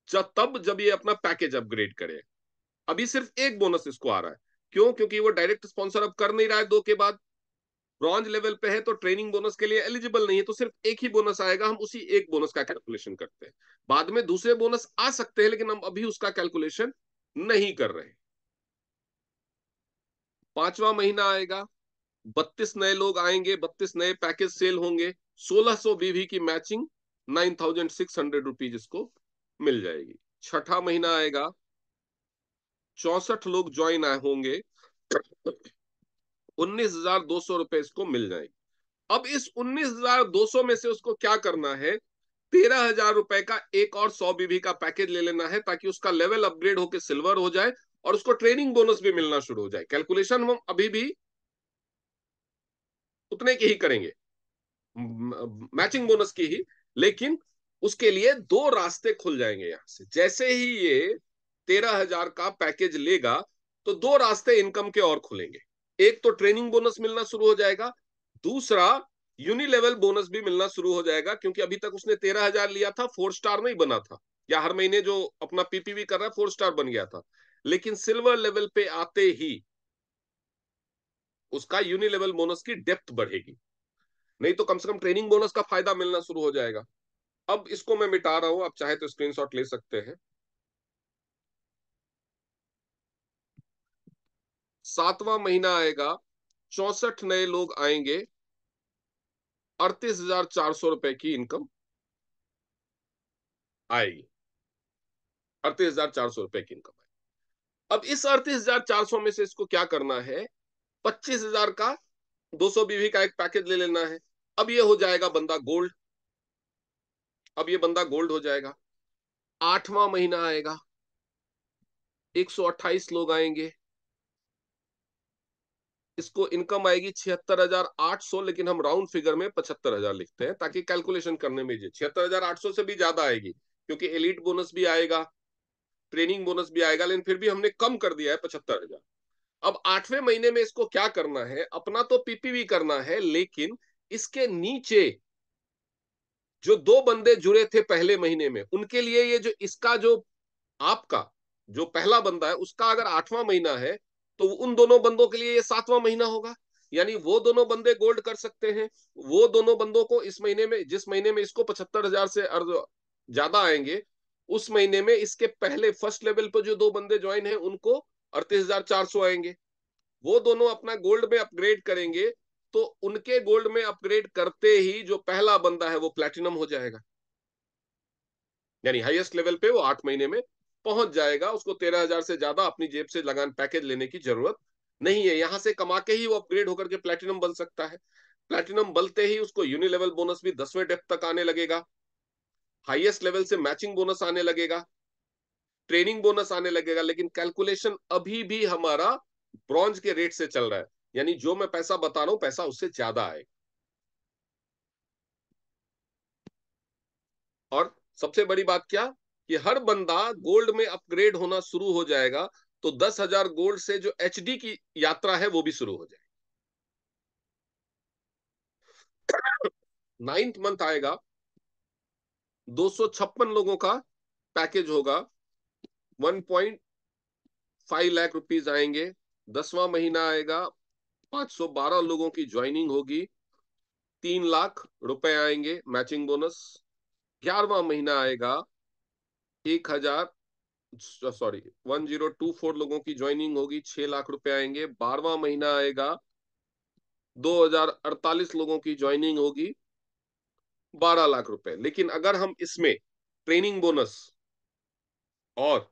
जब ये अपना पैकेज अपग्रेड करे। अभी सिर्फ एक बोनस इसको आ रहा है। क्यों? क्योंकि वो डायरेक्ट स्पॉन्सर अब कर नहीं रहा है 2 के बाद, ब्रॉन्ज लेवल पे है, तो ट्रेनिंग बोनस के लिए एलिजिबल नहीं है, तो सिर्फ एक ही बोनस आएगा। हम उसी एक बोनस का कैलकुलेशन करते हैं। बाद में दूसरे बोनस आ सकते हैं, लेकिन हम अभी उसका कैलकुलेशन नहीं कर रहे। पांचवा महीना आएगा, 32 नए लोग आएंगे, 32 नए पैकेज सेल होंगे, 1600 बीवी की मैचिंग, ₹9,600 इसको मिल जाएगी। छठा महीना आएगा, 64 लोग ज्वाइन आए होंगे, ₹19,200 इसको मिल जाएंगे। अब इस 19,200 में से उसको क्या करना है? ₹13,000 का एक और 100 बीबी का पैकेज ले लेना है, ताकि उसका लेवल अपग्रेड होकर सिल्वर हो जाए, और उसको ट्रेनिंग बोनस भी मिलना शुरू हो जाए। कैलकुलेशन हम अभी भी उतने की ही करेंगे, मैचिंग बोनस की ही, लेकिन उसके लिए 2 रास्ते खुल जाएंगे। यहां से जैसे ही ये 13,000 का पैकेज लेगा, तो 2 रास्ते इनकम के और खुलेंगे। एक तो ट्रेनिंग बोनस मिलना शुरू हो जाएगा, दूसरा यूनिलेवल बोनस भी मिलना शुरू हो जाएगा। क्योंकि अभी तक उसने 13,000 लिया था, 4 स्टार नहीं बना था, या हर महीने जो अपना पीपीवी कर रहा है 4 स्टार बन गया था, लेकिन सिल्वर लेवल पे आते ही उसका यूनिलेवल बोनस की डेप्थ बढ़ेगी। नहीं तो कम से कम ट्रेनिंग बोनस का फायदा मिलना शुरू हो जाएगा। अब इसको मैं मिटा रहा हूं, आप चाहे तो स्क्रीनशॉट ले सकते हैं। 7वां महीना आएगा, 64 नए लोग आएंगे, ₹38,400 की इनकम आएगी। ₹38,400 की इनकम आएगी। अब इस 38,400 में से इसको क्या करना है? 25,000 का 200 बीवी का एक पैकेज ले लेना है। अब ये हो जाएगा बंदा गोल्ड। अब ये बंदा गोल्ड हो जाएगा। 8वां महीना आएगा, 128 लोग आएंगे, इसको इनकम आएगी 76,800, लेकिन हम राउंड फिगर में 75,000 लिखते हैं, ताकि कैलकुलेशन करने में 76,800 से भी ज्यादा आएगी, क्योंकि एलिट बोनस भी आएगा, ट्रेनिंग बोनस भी आएगा, लेकिन फिर भी हमने कम कर दिया है 75,000। अब 8वें महीने में इसको क्या करना है, अपना तो पीपीवी करना है, लेकिन इसके नीचे जो दो बंदे जुड़े थे पहले महीने में, उनके लिए ये जो इसका जो आपका जो पहला बंदा है उसका अगर 8वां महीना है, तो उन दोनों बंदों के लिए ये 7वां महीना होगा। यानी वो दोनों बंदे गोल्ड कर सकते हैं। वो दोनों बंदों को इस महीने में, जिस महीने में इसको 75,000 से ज्यादा आएंगे, उस महीने में इसके पहले फर्स्ट लेवल पर जो दो बंदे ज्वाइन है उनको 38,400 आएंगे। वो दोनों अपना गोल्ड में अपग्रेड करेंगे, तो उनके गोल्ड में अपग्रेड करते ही जो पहला बंदा है वो प्लैटिनम हो जाएगा। यानी हाईएस्ट लेवल पे वो 8 महीने में पहुंच जाएगा। उसको 13,000 से ज्यादा अपनी जेब से लगान पैकेज लेने की जरूरत नहीं है। यहां से कमा के ही वो अपग्रेड होकर के प्लैटिनम बन सकता है। प्लैटिनम बनते ही उसको यूनिलेवल बोनस भी 10वें डेप्थ तक आने लगेगा, हाईएस्ट लेवल से मैचिंग बोनस आने लगेगा, ट्रेनिंग बोनस आने लगेगा। लेकिन कैलकुलेशन अभी भी हमारा ब्रॉन्ज के रेट से चल रहा है, यानी जो मैं पैसा बता रहा हूं पैसा उससे ज्यादा आएगा। और सबसे बड़ी बात क्या, कि हर बंदा गोल्ड में अपग्रेड होना शुरू हो जाएगा, तो 10,000 गोल्ड से जो एचडी की यात्रा है वो भी शुरू हो जाएगी। 9th मंथ आएगा, 256 लोगों का पैकेज होगा, 1.5 लाख रुपीज आएंगे। 10वां महीना आएगा, 512 लोगों की ज्वाइनिंग होगी, 3 लाख रुपए आएंगे मैचिंग बोनस। 11वां महीना आएगा, 1,000 सॉरी 1024 लोगों की ज्वाइनिंग होगी, 6 लाख रुपए आएंगे। 12वां महीना आएगा, 2,048 लोगों की ज्वाइनिंग होगी, 12 लाख रुपए। लेकिन अगर हम इसमें ट्रेनिंग बोनस और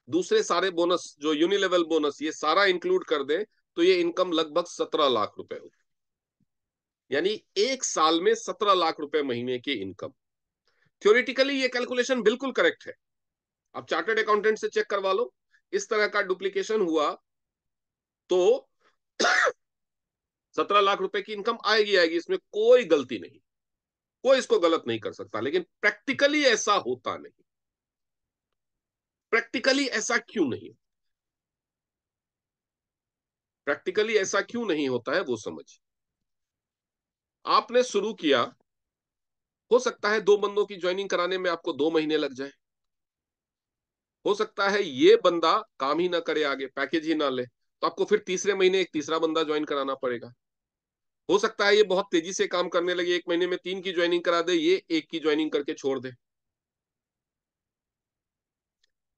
दूसरे सारे बोनस जो यूनिलेवल बोनस ये सारा इंक्लूड कर दें, तो ये इनकम लगभग 17 लाख रुपए होगी। यानी एक साल में 17 लाख रुपए महीने की इनकम। थ्योरेटिकली ये कैलकुलेशन बिल्कुल करेक्ट है। आप चार्टर्ड अकाउंटेंट से चेक करवा लो, इस तरह का डुप्लीकेशन हुआ तो 17 लाख रुपए की इनकम आएगी आएगी, इसमें कोई गलती नहीं, कोई इसको गलत नहीं कर सकता। लेकिन प्रैक्टिकली ऐसा होता नहीं। प्रैक्टिकली ऐसा क्यों नहीं, प्रैक्टिकली ऐसा क्यों नहीं होता है वो समझ। आपने शुरू किया, हो सकता है दो बंदों की ज्वाइनिंग कराने में आपको 2 महीने लग जाए। हो सकता है ये बंदा काम ही ना करे, आगे पैकेज ही ना ले, तो आपको फिर तीसरे महीने एक तीसरा बंदा ज्वाइन कराना पड़ेगा। हो सकता है ये बहुत तेजी से काम करने लगे, 1 महीने में 3 की ज्वाइनिंग करा दे, ये 1 की ज्वाइनिंग करके छोड़ दे।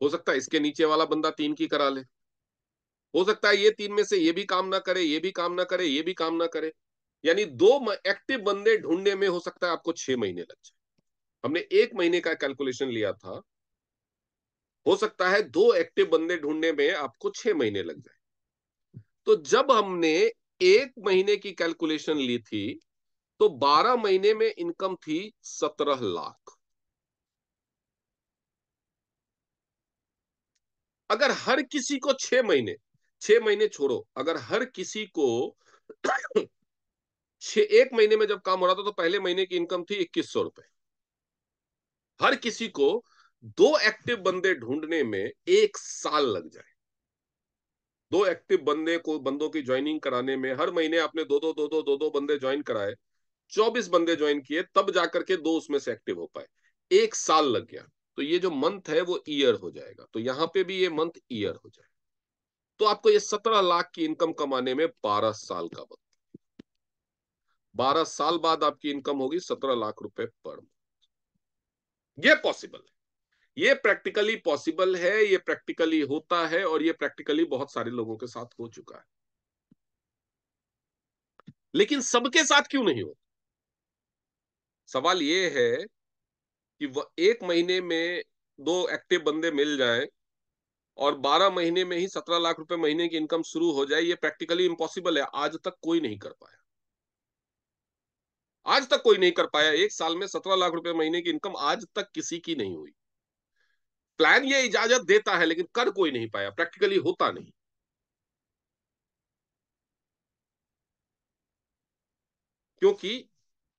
हो सकता है इसके नीचे वाला बंदा 3 की करा ले। हो सकता है ये 3 में से ये भी काम ना करे, ये भी काम ना करे, ये भी काम ना करे। यानी दो एक्टिव बंदे ढूंढने में हो सकता है आपको 6 महीने लग जाए। हमने 1 महीने का कैलकुलेशन लिया था, हो सकता है दो एक्टिव बंदे ढूंढने में आपको 6 महीने लग जाए। तो जब हमने 1 महीने की कैलकुलेशन ली थी, तो 12 महीने में इनकम थी 17 लाख। अगर हर किसी को 6 महीने, 6 महीने छोड़ो, अगर हर किसी को 1 महीने में जब काम हो रहा था तो पहले महीने की इनकम थी 2,100 रुपए। हर किसी को दो एक्टिव बंदे ढूंढने में 1 साल लग जाए, दो एक्टिव बंदे को बंदों की ज्वाइनिंग कराने में हर महीने आपने दो दो बंदे ज्वाइन कराए, 24 बंदे ज्वाइन किए, तब जाकर के दो उसमें से एक्टिव हो पाए। 1 साल लग गया। तो ये जो मंथ है वो ईयर हो जाएगा, तो यहां पे भी ये मंथ ईयर हो जाएगा। तो आपको ये 17 लाख की इनकम कमाने में 12 साल का वक्त, 12 साल बाद आपकी इनकम होगी 17 लाख रुपए पर मंथ। ये पॉसिबल है, ये प्रैक्टिकली पॉसिबल है, ये प्रैक्टिकली होता है, और ये प्रैक्टिकली बहुत सारे लोगों के साथ हो चुका है। लेकिन सबके साथ क्यों नहीं हो, सवाल ये है कि 1 महीने में दो एक्टिव बंदे मिल जाएं और 12 महीने में ही 17 लाख रुपए महीने की इनकम शुरू हो जाए, ये प्रैक्टिकली इंपॉसिबल है। आज तक कोई नहीं कर पाया, आज तक कोई नहीं कर पाया। एक साल में 17 लाख रुपए महीने की इनकम आज तक किसी की नहीं हुई। प्लान ये इजाजत देता है लेकिन कर कोई नहीं पाया, प्रैक्टिकली होता नहीं। क्योंकि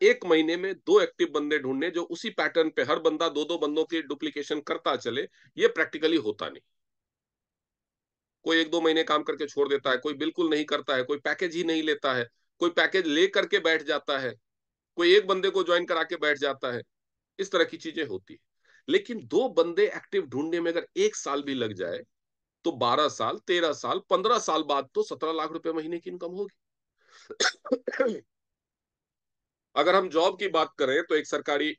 1 महीने में दो एक्टिव बंदे ढूंढने जो उसी पैटर्न पे हर बंदा दो दो बंदों की डुप्लीकेशन करता चले, ये प्रैक्टिकली होता नहीं। कोई एक दो महीने काम करके छोड़ देता है, कोई बिल्कुल नहीं करता है, कोई पैकेज ही नहीं लेता है, कोई पैकेज ले करके बैठ जाता है, कोई एक बंदे को ज्वाइन करा के बैठ जाता है। इस तरह की चीजें होती है। लेकिन दो बंदे एक्टिव ढूंढने में अगर 1 साल भी लग जाए, तो 12 साल, 13 साल, 15 साल बाद तो 17 लाख रुपए महीने की इनकम होगी। अगर हम जॉब की बात करें तो एक सरकारी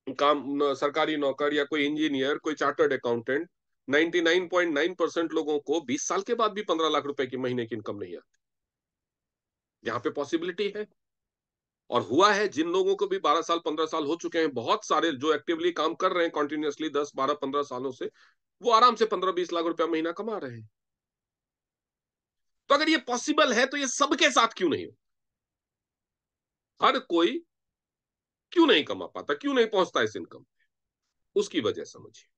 सरकारी नौकर या कोई इंजीनियर, कोई चार्टर्ड अकाउंटेंट, 99.9% लोगों को 20 साल के बाद भी 15 लाख रुपए की महीने की इनकम नहीं आती। यहाँ पे पॉसिबिलिटी है, और हुआ है। जिन लोगों को भी 12 साल 15 साल हो चुके हैं, बहुत सारे जो एक्टिवली काम कर रहे हैं कॉन्टिन्यूसली 10 12 15 सालों से, वो आराम से 15 20 लाख रुपया महीना कमा रहे हैं। तो अगर ये पॉसिबल है, तो ये सबके साथ क्यों नहीं हो? हर कोई क्यों नहीं कमा पाता, क्यों नहीं पहुंचता इस इनकम? उसकी वजह समझिए।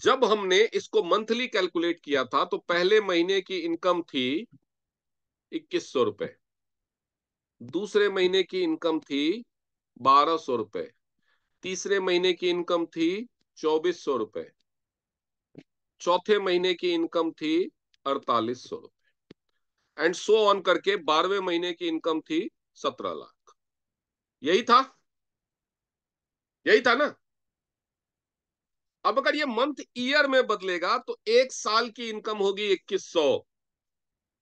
जब हमने इसको मंथली कैलकुलेट किया था, तो पहले महीने की इनकम थी 2100 रुपए, दूसरे महीने की इनकम थी 1200 रुपए, तीसरे महीने की इनकम थी 2400 रुपए, चौथे महीने की इनकम थी 4800 रुपए, एंड सो ऑन करके 12वें महीने की इनकम थी 17 लाख। यही था, यही था ना? अब अगर ये मंथ ईयर में बदलेगा, तो एक साल की इनकम होगी 2100,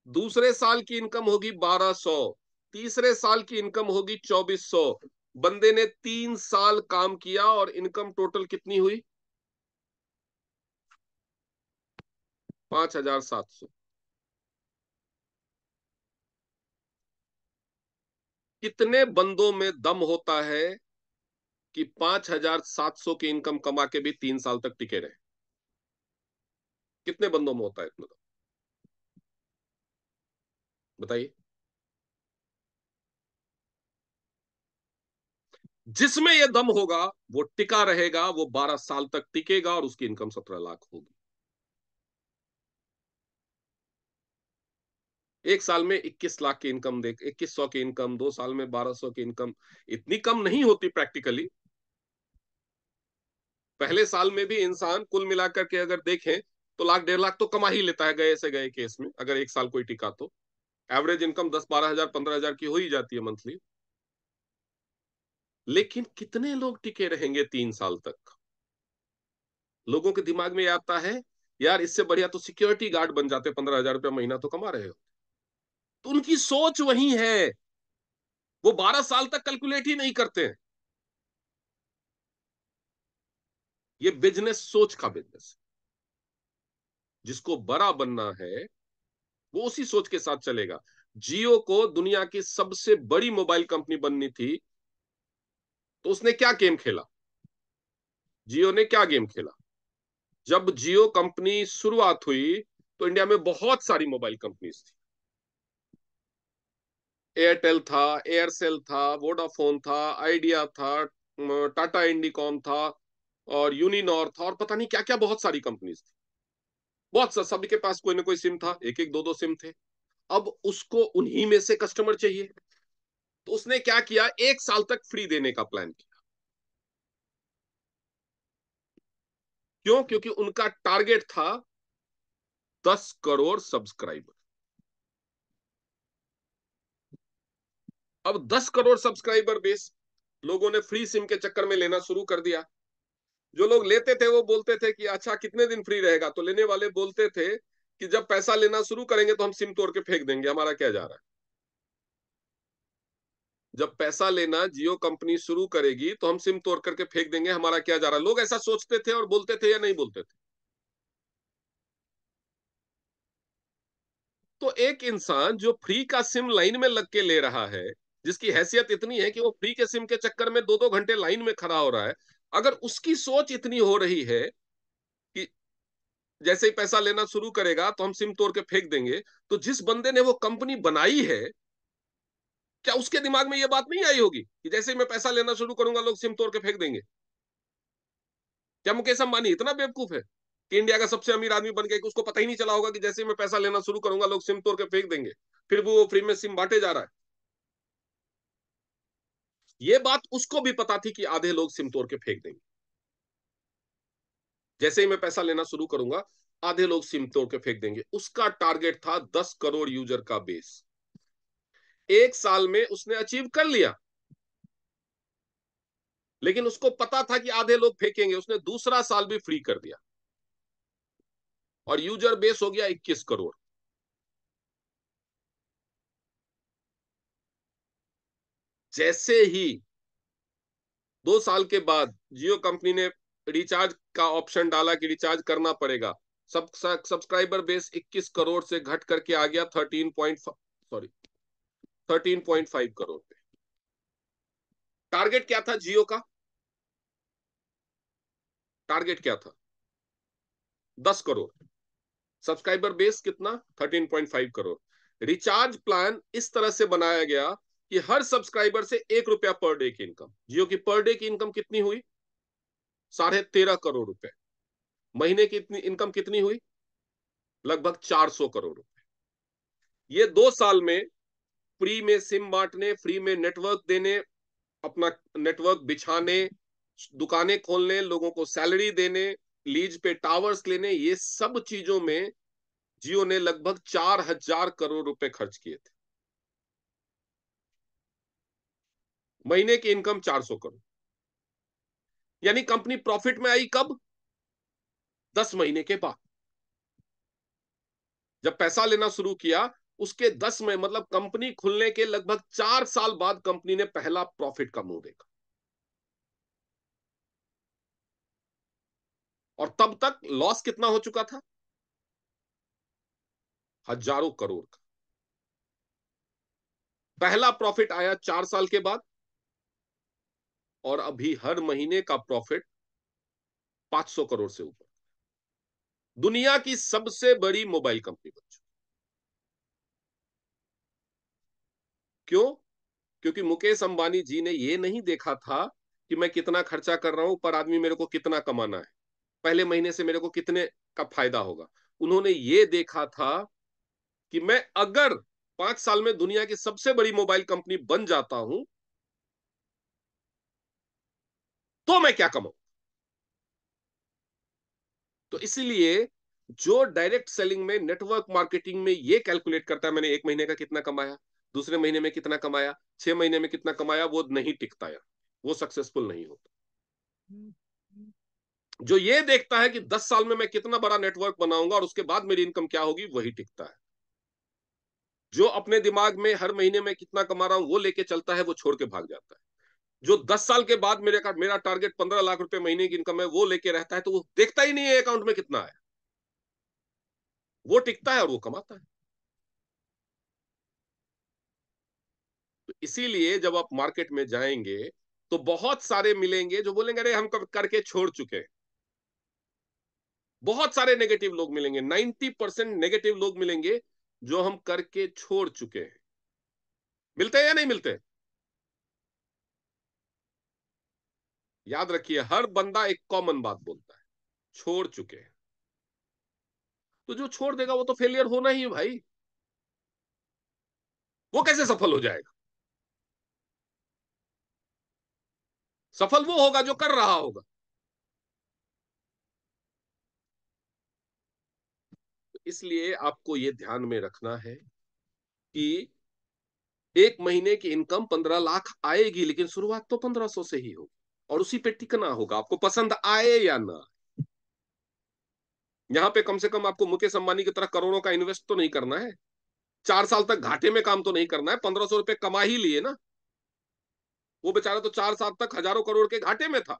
दूसरे साल की इनकम होगी 1200, तीसरे साल की इनकम होगी 2400। बंदे ने 3 साल काम किया और इनकम टोटल कितनी हुई? 5700। कितने बंदों में दम होता है कि 5700 की इनकम कमा के भी 3 साल तक टिके रहे? कितने बंदों में होता है इतना दम? बताइए। जिसमें यह दम होगा, वो टिका रहेगा, वो 12 साल तक टिकेगा, और उसकी इनकम 17 लाख होगी। एक साल में 21 लाख की इनकम देख, 2100 की इनकम, 2 साल में 1200 की इनकम, इतनी कम नहीं होती प्रैक्टिकली। पहले साल में भी इंसान कुल मिलाकर के अगर देखें, तो लाख 1.5 लाख तो कमा ही लेता है, गए से गए केस में, अगर एक साल कोई टिका तो। एवरेज इनकम 10 12 हजार 15 हजार की हो ही जाती है मंथली। लेकिन कितने लोग टिके रहेंगे 3 साल तक? लोगों के दिमाग में आता है, यार इससे बढ़िया तो सिक्योरिटी गार्ड बन जाते, 15 हजार रुपया महीना तो कमा रहे हो। तो उनकी सोच वही है, वो 12 साल तक कैलकुलेट ही नहीं करते हैं। ये बिजनेस सोच का बिजनेस। जिसको बड़ा बनना है, वो उसी सोच के साथ चलेगा। जियो को दुनिया की सबसे बड़ी मोबाइल कंपनी बननी थी, तो उसने क्या गेम खेला? जियो ने क्या गेम खेला? जब जियो कंपनी शुरुआत हुई, तो इंडिया में बहुत सारी मोबाइल कंपनीज थी। एयरटेल था, एयरसेल था, वोडाफोन था, आइडिया था, टाटा इंडिकॉम था, और यूनिनॉर था, और पता नहीं क्या क्या बहुत सारी कंपनीज थी। बहुत सा, सबके पास कोई ना कोई सिम था, एक एक दो दो सिम थे। अब उसको उन्हीं में से कस्टमर चाहिए, तो उसने क्या किया, 1 साल तक फ्री देने का प्लान किया। क्यों? क्योंकि उनका टारगेट था 10 करोड़ सब्सक्राइबर। अब 10 करोड़ सब्सक्राइबर बेस लोगों ने फ्री सिम के चक्कर में लेना शुरू कर दिया। जो लोग लेते थे वो बोलते थे कि अच्छा कितने दिन फ्री रहेगा, तो लेने वाले बोलते थे कि जब पैसा लेना शुरू करेंगे तो हम सिम तोड़ के फेंक देंगे, हमारा क्या जा रहा है। जब पैसा लेना जियो कंपनी शुरू करेगी, तो हम सिम तोड़ करके फेंक देंगे, हमारा क्या जा रहा है। लोग ऐसा सोचते थे और बोलते थे या नहीं बोलते थे? तो एक इंसान जो फ्री का सिम लाइन में लग के ले रहा है, जिसकी हैसियत इतनी है कि वो फ्री के सिम के चक्कर में 2 2 घंटे लाइन में खड़ा हो रहा है, अगर उसकी सोच इतनी हो रही है कि जैसे ही पैसा लेना शुरू करेगा तो हम सिम तोड़ के फेंक देंगे, तो जिस बंदे ने वो कंपनी बनाई है, क्या उसके दिमाग में ये बात नहीं आई होगी कि जैसे ही मैं पैसा लेना शुरू करूंगा लोग सिम तोड़ के फेंक देंगे? क्या मुकेश अंबानी इतना बेवकूफ है कि इंडिया का सबसे अमीर आदमी बन गया कि उसको पता ही नहीं चला होगा कि जैसे ही मैं पैसा लेना शुरू करूंगा लोग सिम तोड़ के फेंक देंगे, फिर भी वो फ्री में सिम बांटे जा रहा है? ये बात उसको भी पता थी कि आधे लोग सिम तोड़ के फेंक देंगे। जैसे ही मैं पैसा लेना शुरू करूंगा, आधे लोग सिम तोड़ के फेंक देंगे। उसका टारगेट था 10 करोड़ यूजर का बेस। एक साल में उसने अचीव कर लिया, लेकिन उसको पता था कि आधे लोग फेंकेंगे, उसने दूसरा साल भी फ्री कर दिया और यूजर बेस हो गया 21 करोड़। जैसे ही 2 साल के बाद जियो कंपनी ने रिचार्ज का ऑप्शन डाला कि रिचार्ज करना पड़ेगा, सब सब्सक्राइबर बेस 21 करोड़ से घट करके आ गया 13.5 करोड़ पे। टारगेट क्या था जियो का? टारगेट क्या था? 10 करोड़। सब्सक्राइबर बेस कितना? 13.5 करोड़। रिचार्ज प्लान इस तरह से बनाया गया कि हर सब्सक्राइबर से 1 रुपया पर डे की इनकम। जियो की पर डे की इनकम कितनी हुई? 13.5 करोड़ रुपए। महीने की इतनी इनकम कितनी हुई? लगभग 400 करोड़ रुपए। ये 2 साल में फ्री में सिम बांटने, फ्री में नेटवर्क देने, अपना नेटवर्क बिछाने, दुकानें खोलने, लोगों को सैलरी देने, लीज पे टावर्स लेने, ये सब चीजों में जियो ने लगभग 4,000 करोड़ रुपए खर्च किए थे। महीने की इनकम 400 करोड़। यानी कंपनी प्रॉफिट में आई कब? 10 महीने के बाद। जब पैसा लेना शुरू किया, उसके 10 में मतलब कंपनी खुलने के लगभग 4 साल बाद कंपनी ने पहला प्रॉफिट का मुंह देखा। और तब तक लॉस कितना हो चुका था? हजारों करोड़ का। पहला प्रॉफिट आया 4 साल के बाद, और अभी हर महीने का प्रॉफिट 500 करोड़ से ऊपर। दुनिया की सबसे बड़ी मोबाइल कंपनी बन चुकी। क्यों? क्योंकि मुकेश अंबानी जी ने यह नहीं देखा था कि मैं कितना खर्चा कर रहा हूं, पर आदमी मेरे को कितना कमाना है, पहले महीने से मेरे को कितने का फायदा होगा। उन्होंने ये देखा था कि मैं अगर 5 साल में दुनिया की सबसे बड़ी मोबाइल कंपनी बन जाता हूं, तो मैं क्या कमाऊं। तो इसलिए जो डायरेक्ट सेलिंग में, नेटवर्क मार्केटिंग में ये कैलकुलेट करता है मैंने एक महीने का कितना कमाया, दूसरे महीने में कितना कमाया, 6 महीने में कितना कमाया, वो नहीं टिकता यार, वो सक्सेसफुल नहीं होता। जो ये देखता है कि 10 साल में मैं कितना बड़ा नेटवर्क बनाऊंगा और उसके बाद मेरी इनकम क्या होगी, वही टिकता है। जो अपने दिमाग में हर महीने में कितना कमा रहा हूं वो लेके चलता है, वो छोड़ के भाग जाता है। जो 10 साल के बाद मेरा टारगेट 15 लाख रुपए महीने की इनकम है, वो लेके रहता है, तो वो देखता ही नहीं है अकाउंट में कितना है, वो टिकता है और वो कमाता है। तो इसीलिए जब आप मार्केट में जाएंगे तो बहुत सारे मिलेंगे जो बोलेंगे अरे हम करके छोड़ चुके हैं। बहुत सारे नेगेटिव लोग मिलेंगे, 90% नेगेटिव लोग मिलेंगे जो हम करके छोड़ चुके हैं। मिलते हैं या नहीं मिलते? याद रखिए, हर बंदा एक कॉमन बात बोलता है, छोड़ चुके हैं। तो जो छोड़ देगा वो तो फेलियर होना ही है भाई। वो कैसे सफल हो जाएगा? सफल वो होगा जो कर रहा होगा। तो इसलिए आपको ये ध्यान में रखना है कि एक महीने की इनकम 15 लाख आएगी, लेकिन शुरुआत तो 1500 से ही होगी, और उसी पे टिकना होगा, आपको पसंद आए या ना। यहां पे कम से कम आपको मुकेश अंबानी की तरह करोड़ों का इन्वेस्ट तो नहीं करना है, 4 साल तक घाटे में काम तो नहीं करना है। 1500 रुपए कमा ही लिए ना, वो बेचारा तो 4 साल तक हजारों करोड़ के घाटे में था,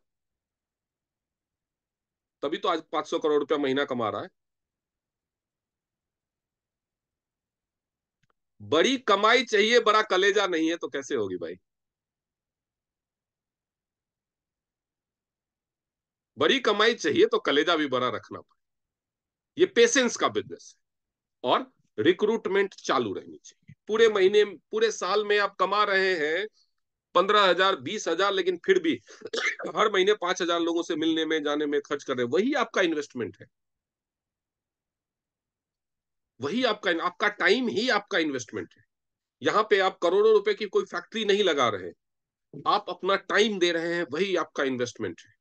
तभी तो आज 500 करोड़ रुपया महीना कमा रहा है। बड़ी कमाई चाहिए, बड़ा कलेजा नहीं है, तो कैसे होगी भाई? बड़ी कमाई चाहिए तो कलेजा भी बड़ा रखना पड़े। ये पेशेंस का बिजनेस है। और रिक्रूटमेंट चालू रहनी चाहिए पूरे महीने, पूरे साल में आप कमा रहे हैं 15,000, 20,000, लेकिन फिर भी हर महीने 5,000 लोगों से मिलने में, जाने में खर्च कर रहे हैं, वही आपका इन्वेस्टमेंट है। वही आपका आपका टाइम ही आपका इन्वेस्टमेंट है। यहाँ पे आप करोड़ों रुपए की कोई फैक्ट्री नहीं लगा रहे, आप अपना टाइम दे रहे हैं, वही आपका इन्वेस्टमेंट है।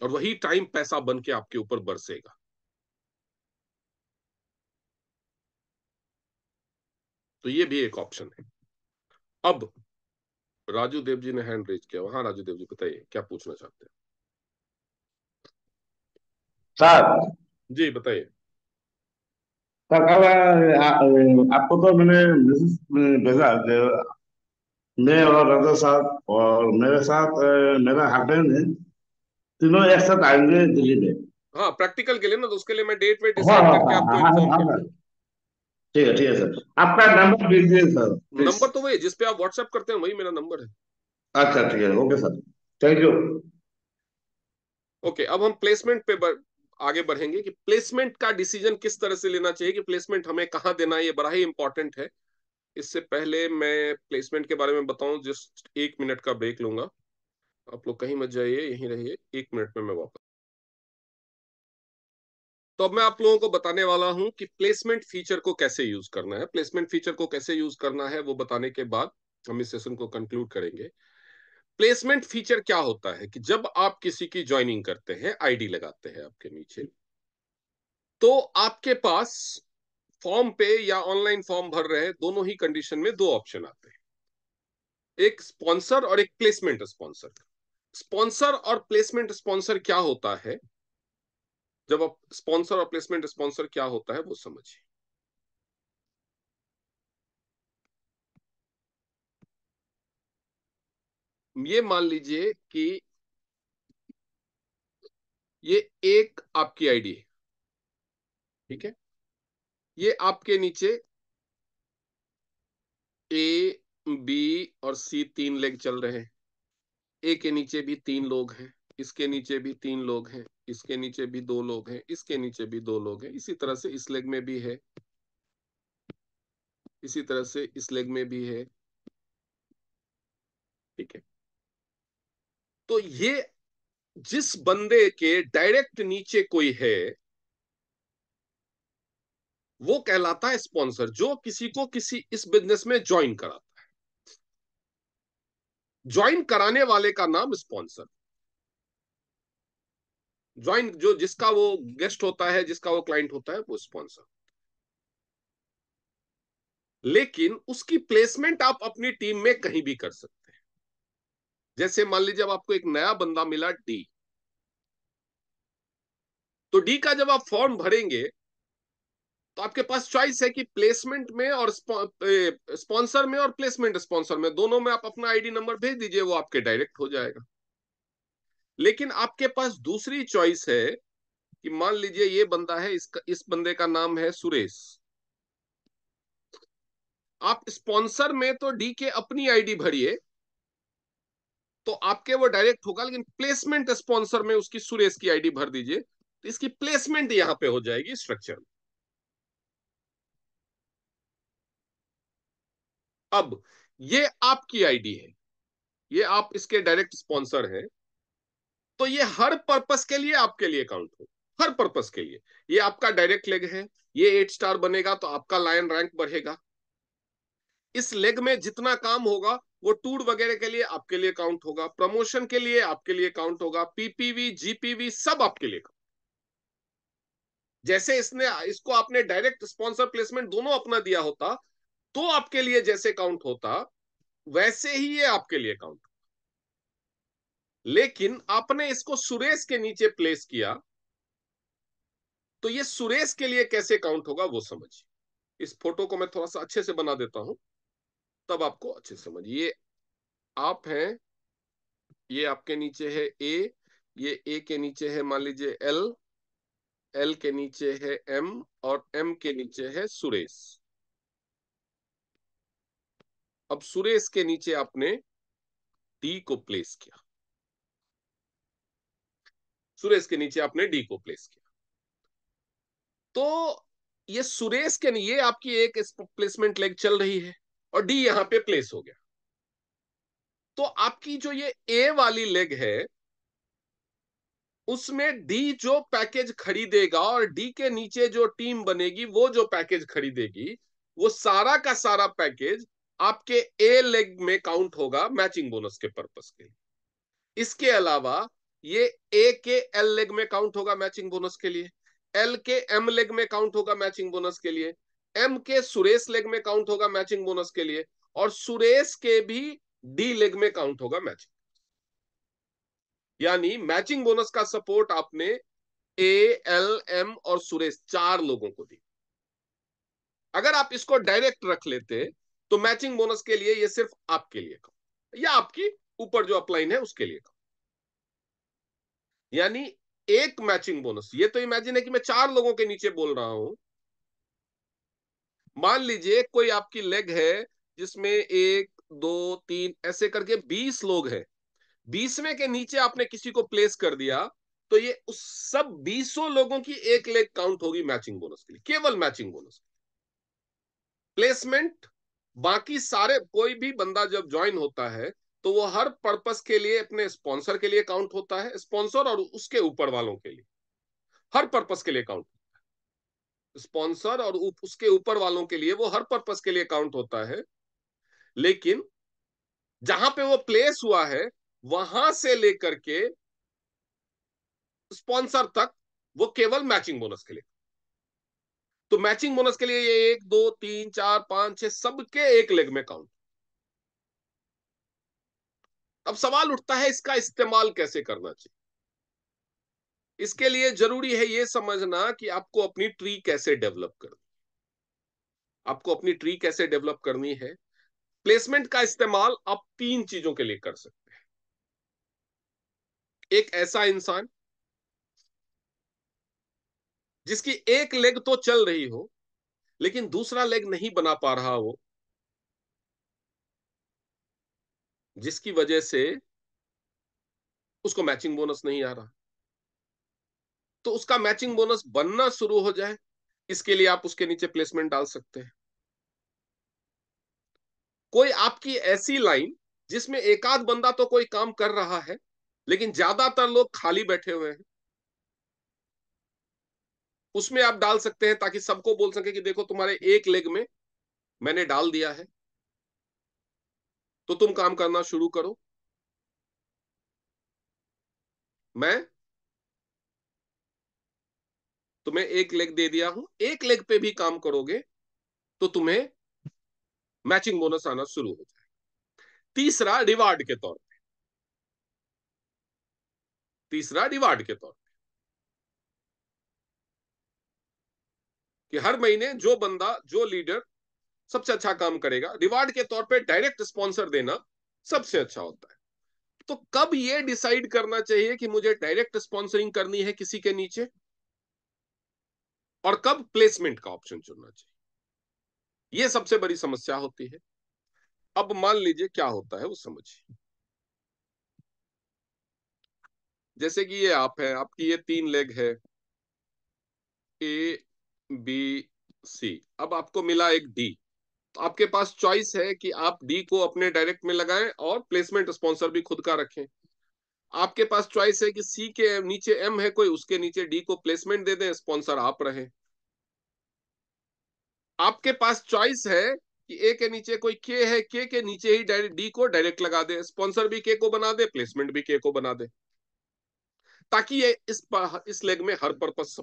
और वही टाइम पैसा बन के आपके ऊपर बरसेगा। तो ये भी एक ऑप्शन है। अब राजू देव जी ने हैंड रेज किया। हाँ राजू देव जी बताइए क्या पूछना चाहते हैं। सर। जी बताइए। सर कल आपको तो मैंने मैसेज भेजा कि मैं और राजा साहब और मेरे साथ मेरा हस्बैंड है, तीनों एक साथ आएंगे दिल्ली में। हाँ प्रैक्टिकल के लिए ना, तो उसके लिए मैं डेट वेट हाँ डिसाइड हाँ करके हाँ आपको हाँ हाँ इन्फॉर्म हाँ कर सर। दूंगा। ठीक है सर, आपका नंबर दीजिए सर प्लीज। नंबर तो वही जिस पे आप व्हाट्सएप करते हैं वही मेरा नंबर है। अच्छा ठीक है, okay sir, thank you. Okay अब हम प्लेसमेंट पे आगे बढ़ेंगे कि प्लेसमेंट का डिसीजन किस तरह से लेना चाहिए, कि प्लेसमेंट हमें कहाँ देना है, ये बड़ा ही इंपॉर्टेंट है। इससे पहले मैं प्लेसमेंट के बारे में बताऊं, जस्ट 1 मिनट का ब्रेक लूंगा। आप लोग कहीं मत जाइए, यहीं रहिए, 1 मिनट में मैं वापस। तो अब मैं आप लोगों को बताने वाला हूं कि प्लेसमेंट फीचर को कैसे यूज करना है। प्लेसमेंट फीचर को कैसे यूज करना है वो बताने के बाद हम इस सेशन को कंक्लूड करेंगे। प्लेसमेंट फीचर क्या होता है कि जब आप किसी की ज्वाइनिंग करते हैं, आईडी लगाते हैं आपके नीचे, तो आपके पास फॉर्म पे या ऑनलाइन फॉर्म भर रहे हैं, दोनों ही कंडीशन में दो ऑप्शन आते हैं, एक स्पॉन्सर और एक प्लेसमेंट स्पॉन्सर। स्पॉन्सर और प्लेसमेंट स्पॉन्सर क्या होता है, जब आप स्पॉन्सर और प्लेसमेंट स्पॉन्सर क्या होता है वो समझिए। ये मान लीजिए कि ये एक आपकी आईडी है, ठीक है। ये आपके नीचे ए, बी और सी तीन लेग चल रहे हैं। ए के नीचे भी तीन लोग हैं, इसके नीचे भी तीन लोग हैं, इसके नीचे भी दो लोग हैं, इसके नीचे भी दो लोग हैं, इसी तरह से इस लेग में भी है, इसी तरह से इस लेग में भी है, ठीक है। तो ये जिस बंदे के डायरेक्ट नीचे कोई है वो कहलाता है स्पॉन्सर, जो किसी को किसी इस बिजनेस में ज्वाइन कराता है। ज्वाइन कराने वाले का नाम स्पॉन्सर, ज्वाइन जो जिसका वो गेस्ट होता है, जिसका वो क्लाइंट होता है, वो स्पॉन्सर। लेकिन उसकी प्लेसमेंट आप अपनी टीम में कहीं भी कर सकते हैं। जैसे मान लीजिए अब आपको एक नया बंदा मिला डी, तो डी का जब आप फॉर्म भरेंगे तो आपके पास चॉइस है कि प्लेसमेंट में और स्पॉन्सर में और प्लेसमेंट स्पॉन्सर में, दोनों में आप अपना आईडी नंबर भेज दीजिए, वो आपके डायरेक्ट हो जाएगा। लेकिन आपके पास दूसरी चॉइस है कि मान लीजिए ये बंदा है, इस बंदे का नाम है सुरेश। आप स्पॉन्सर में तो डी के अपनी आईडी भरिए तो आपके वो डायरेक्ट होगा, लेकिन प्लेसमेंट स्पॉन्सर में उसकी सुरेश की आईडी भर दीजिए तो इसकी प्लेसमेंट यहां पे हो जाएगी स्ट्रक्चर में। अब ये आपकी आईडी है, ये आप इसके डायरेक्ट स्पॉन्सर हैं, तो ये हर पर्पस के लिए आपके लिए काउंट हो, हर पर्पस के लिए। ये आपका डायरेक्ट लेग है, ये 8 स्टार बनेगा तो आपका लायन रैंक बढ़ेगा। इस लेग में जितना काम होगा वो टूर वगैरह के लिए आपके लिए काउंट होगा, प्रमोशन के लिए आपके लिए काउंट होगा, पीपीवी जीपीवी सब आपके लिए काउंट। जैसे इसने इसको आपने डायरेक्ट स्पॉन्सर प्लेसमेंट दोनों अपना दिया होता तो आपके लिए जैसे काउंट होता, वैसे ही ये आपके लिए काउंट। लेकिन आपने इसको सुरेश के नीचे प्लेस किया तो ये सुरेश के लिए कैसे काउंट होगा वो समझिए। इस फोटो को मैं थोड़ा सा अच्छे से बना देता हूं, तब आपको अच्छे से समझिए। आप हैं, ये आपके नीचे है ए, ये ए के नीचे है मान लीजिए एल, एल के नीचे है एम और एम के नीचे है सुरेश। अब सुरेश के नीचे आपने डी को प्लेस किया, सुरेश के नीचे आपने डी को प्लेस किया, तो ये सुरेश के नहीं, ये आपकी एक प्लेसमेंट लेग चल रही है और डी यहां पे प्लेस हो गया। तो आपकी जो ये ए वाली लेग है उसमें डी जो पैकेज खरीदेगा और डी के नीचे जो टीम बनेगी वो जो पैकेज खरीदेगी, वो सारा का सारा पैकेज आपके ए लेग में काउंट होगा मैचिंग बोनस के पर्पस के। इसके अलावा ये ए के एल लेग में काउंट होगा मैचिंग बोनस के लिए, एल के एम लेग में काउंट होगा मैचिंग बोनस के लिए, एम के सुरेश लेग में काउंट होगा मैचिंग बोनस के लिए, और सुरेश के भी डी लेग में काउंट होगा मैचिंग। यानी मैचिंग बोनस का सपोर्ट आपने ए, एल, एम और सुरेश 4 लोगों को दी। अगर आप इसको डायरेक्ट रख लेते तो मैचिंग बोनस के लिए ये सिर्फ आपके लिए काउंट, या आपकी ऊपर जो अपलाइन है उसके लिए काउंट। यानी एक मैचिंग बोनस, ये तो इमेजिन है कि मैं 4 लोगों के नीचे बोल रहा हूं। मान लीजिए कोई आपकी लेग है जिसमें 1 2 3 ऐसे करके 20 लोग हैं, 20वें के नीचे आपने किसी को प्लेस कर दिया, तो ये उस सब 20 लोगों की एक लेग काउंट होगी मैचिंग बोनस के लिए, केवल मैचिंग बोनस। प्लेसमेंट, बाकी सारे, कोई भी बंदा जब ज्वाइन होता है तो वो हर पर्पस के लिए अपने स्पॉन्सर के लिए काउंट होता है, स्पॉन्सर और उसके ऊपर वालों के लिए, हर पर्पस के लिए काउंट। स्पॉन्सर और उसके ऊपर वालों के लिए वो हर पर्पस के लिए काउंट होता है, लेकिन जहां पे वो प्लेस हुआ है वहां से लेकर के स्पॉन्सर तक वो केवल मैचिंग बोनस के लिए। तो मैचिंग बोनस के लिए ये 1 2 3 4 5 6 सबके एक लेग में काउंट। अब सवाल उठता है इसका इस्तेमाल कैसे करना चाहिए। इसके लिए जरूरी है यह समझना कि आपको अपनी ट्री कैसे डेवलप करनी, आपको अपनी ट्री कैसे डेवलप करनी है। प्लेसमेंट का इस्तेमाल आप 3 चीजों के लिए कर सकते हैं। एक ऐसा इंसान जिसकी एक लेग तो चल रही हो लेकिन दूसरा लेग नहीं बना पा रहा हो, जिसकी वजह से उसको मैचिंग बोनस नहीं आ रहा, तो उसका मैचिंग बोनस बनना शुरू हो जाए, इसके लिए आप उसके नीचे प्लेसमेंट डाल सकते हैं। कोई आपकी ऐसी लाइन जिसमें एक आध बंदा तो कोई काम कर रहा है लेकिन ज्यादातर लोग खाली बैठे हुए हैं, उसमें आप डाल सकते हैं ताकि सबको बोल सके कि देखो तुम्हारे एक लेग में मैंने डाल दिया है, तो तुम काम करना शुरू करो। मैं तुम्हें एक लेग दे दिया हूं, एक लेग पे भी काम करोगे तो तुम्हें मैचिंग बोनस आना शुरू हो जाए। तीसरा रिवार्ड के तौर पे, तीसरा रिवार्ड के तौर पे कि हर महीने जो बंदा, जो लीडर सबसे अच्छा काम करेगा, रिवार्ड के तौर पे डायरेक्ट स्पॉन्सर देना सबसे अच्छा होता है। तो कब ये डिसाइड करना चाहिए कि मुझे डायरेक्ट स्पॉन्सरिंग करनी है किसी के नीचे, और कब प्लेसमेंट का ऑप्शन चुनना चाहिए, ये सबसे बड़ी समस्या होती है। अब मान लीजिए क्या होता है वो समझिए। जैसे कि ये आप है, आपकी ये 3 लेग है, ए, बी, सी। अब आपको मिला एक डी, तो आपके पास चॉइस है कि आप डी को अपने डायरेक्ट में लगाएं और प्लेसमेंट स्पॉन्सर भी खुद का रखें। आपके पास चॉइस है कि सी के नीचे एम है कोई, उसके नीचे डी को प्लेसमेंट दे दें, स्पॉन्सर आप रहे। आपके पास चॉइस है कि ए के नीचे कोई के है, के नीचे ही डायरेक्ट डी को डायरेक्ट लगा दे, स्पॉन्सर भी के को बना दे, प्लेसमेंट भी के को बना दे, ताकि ये इस लेग में हर पर्पस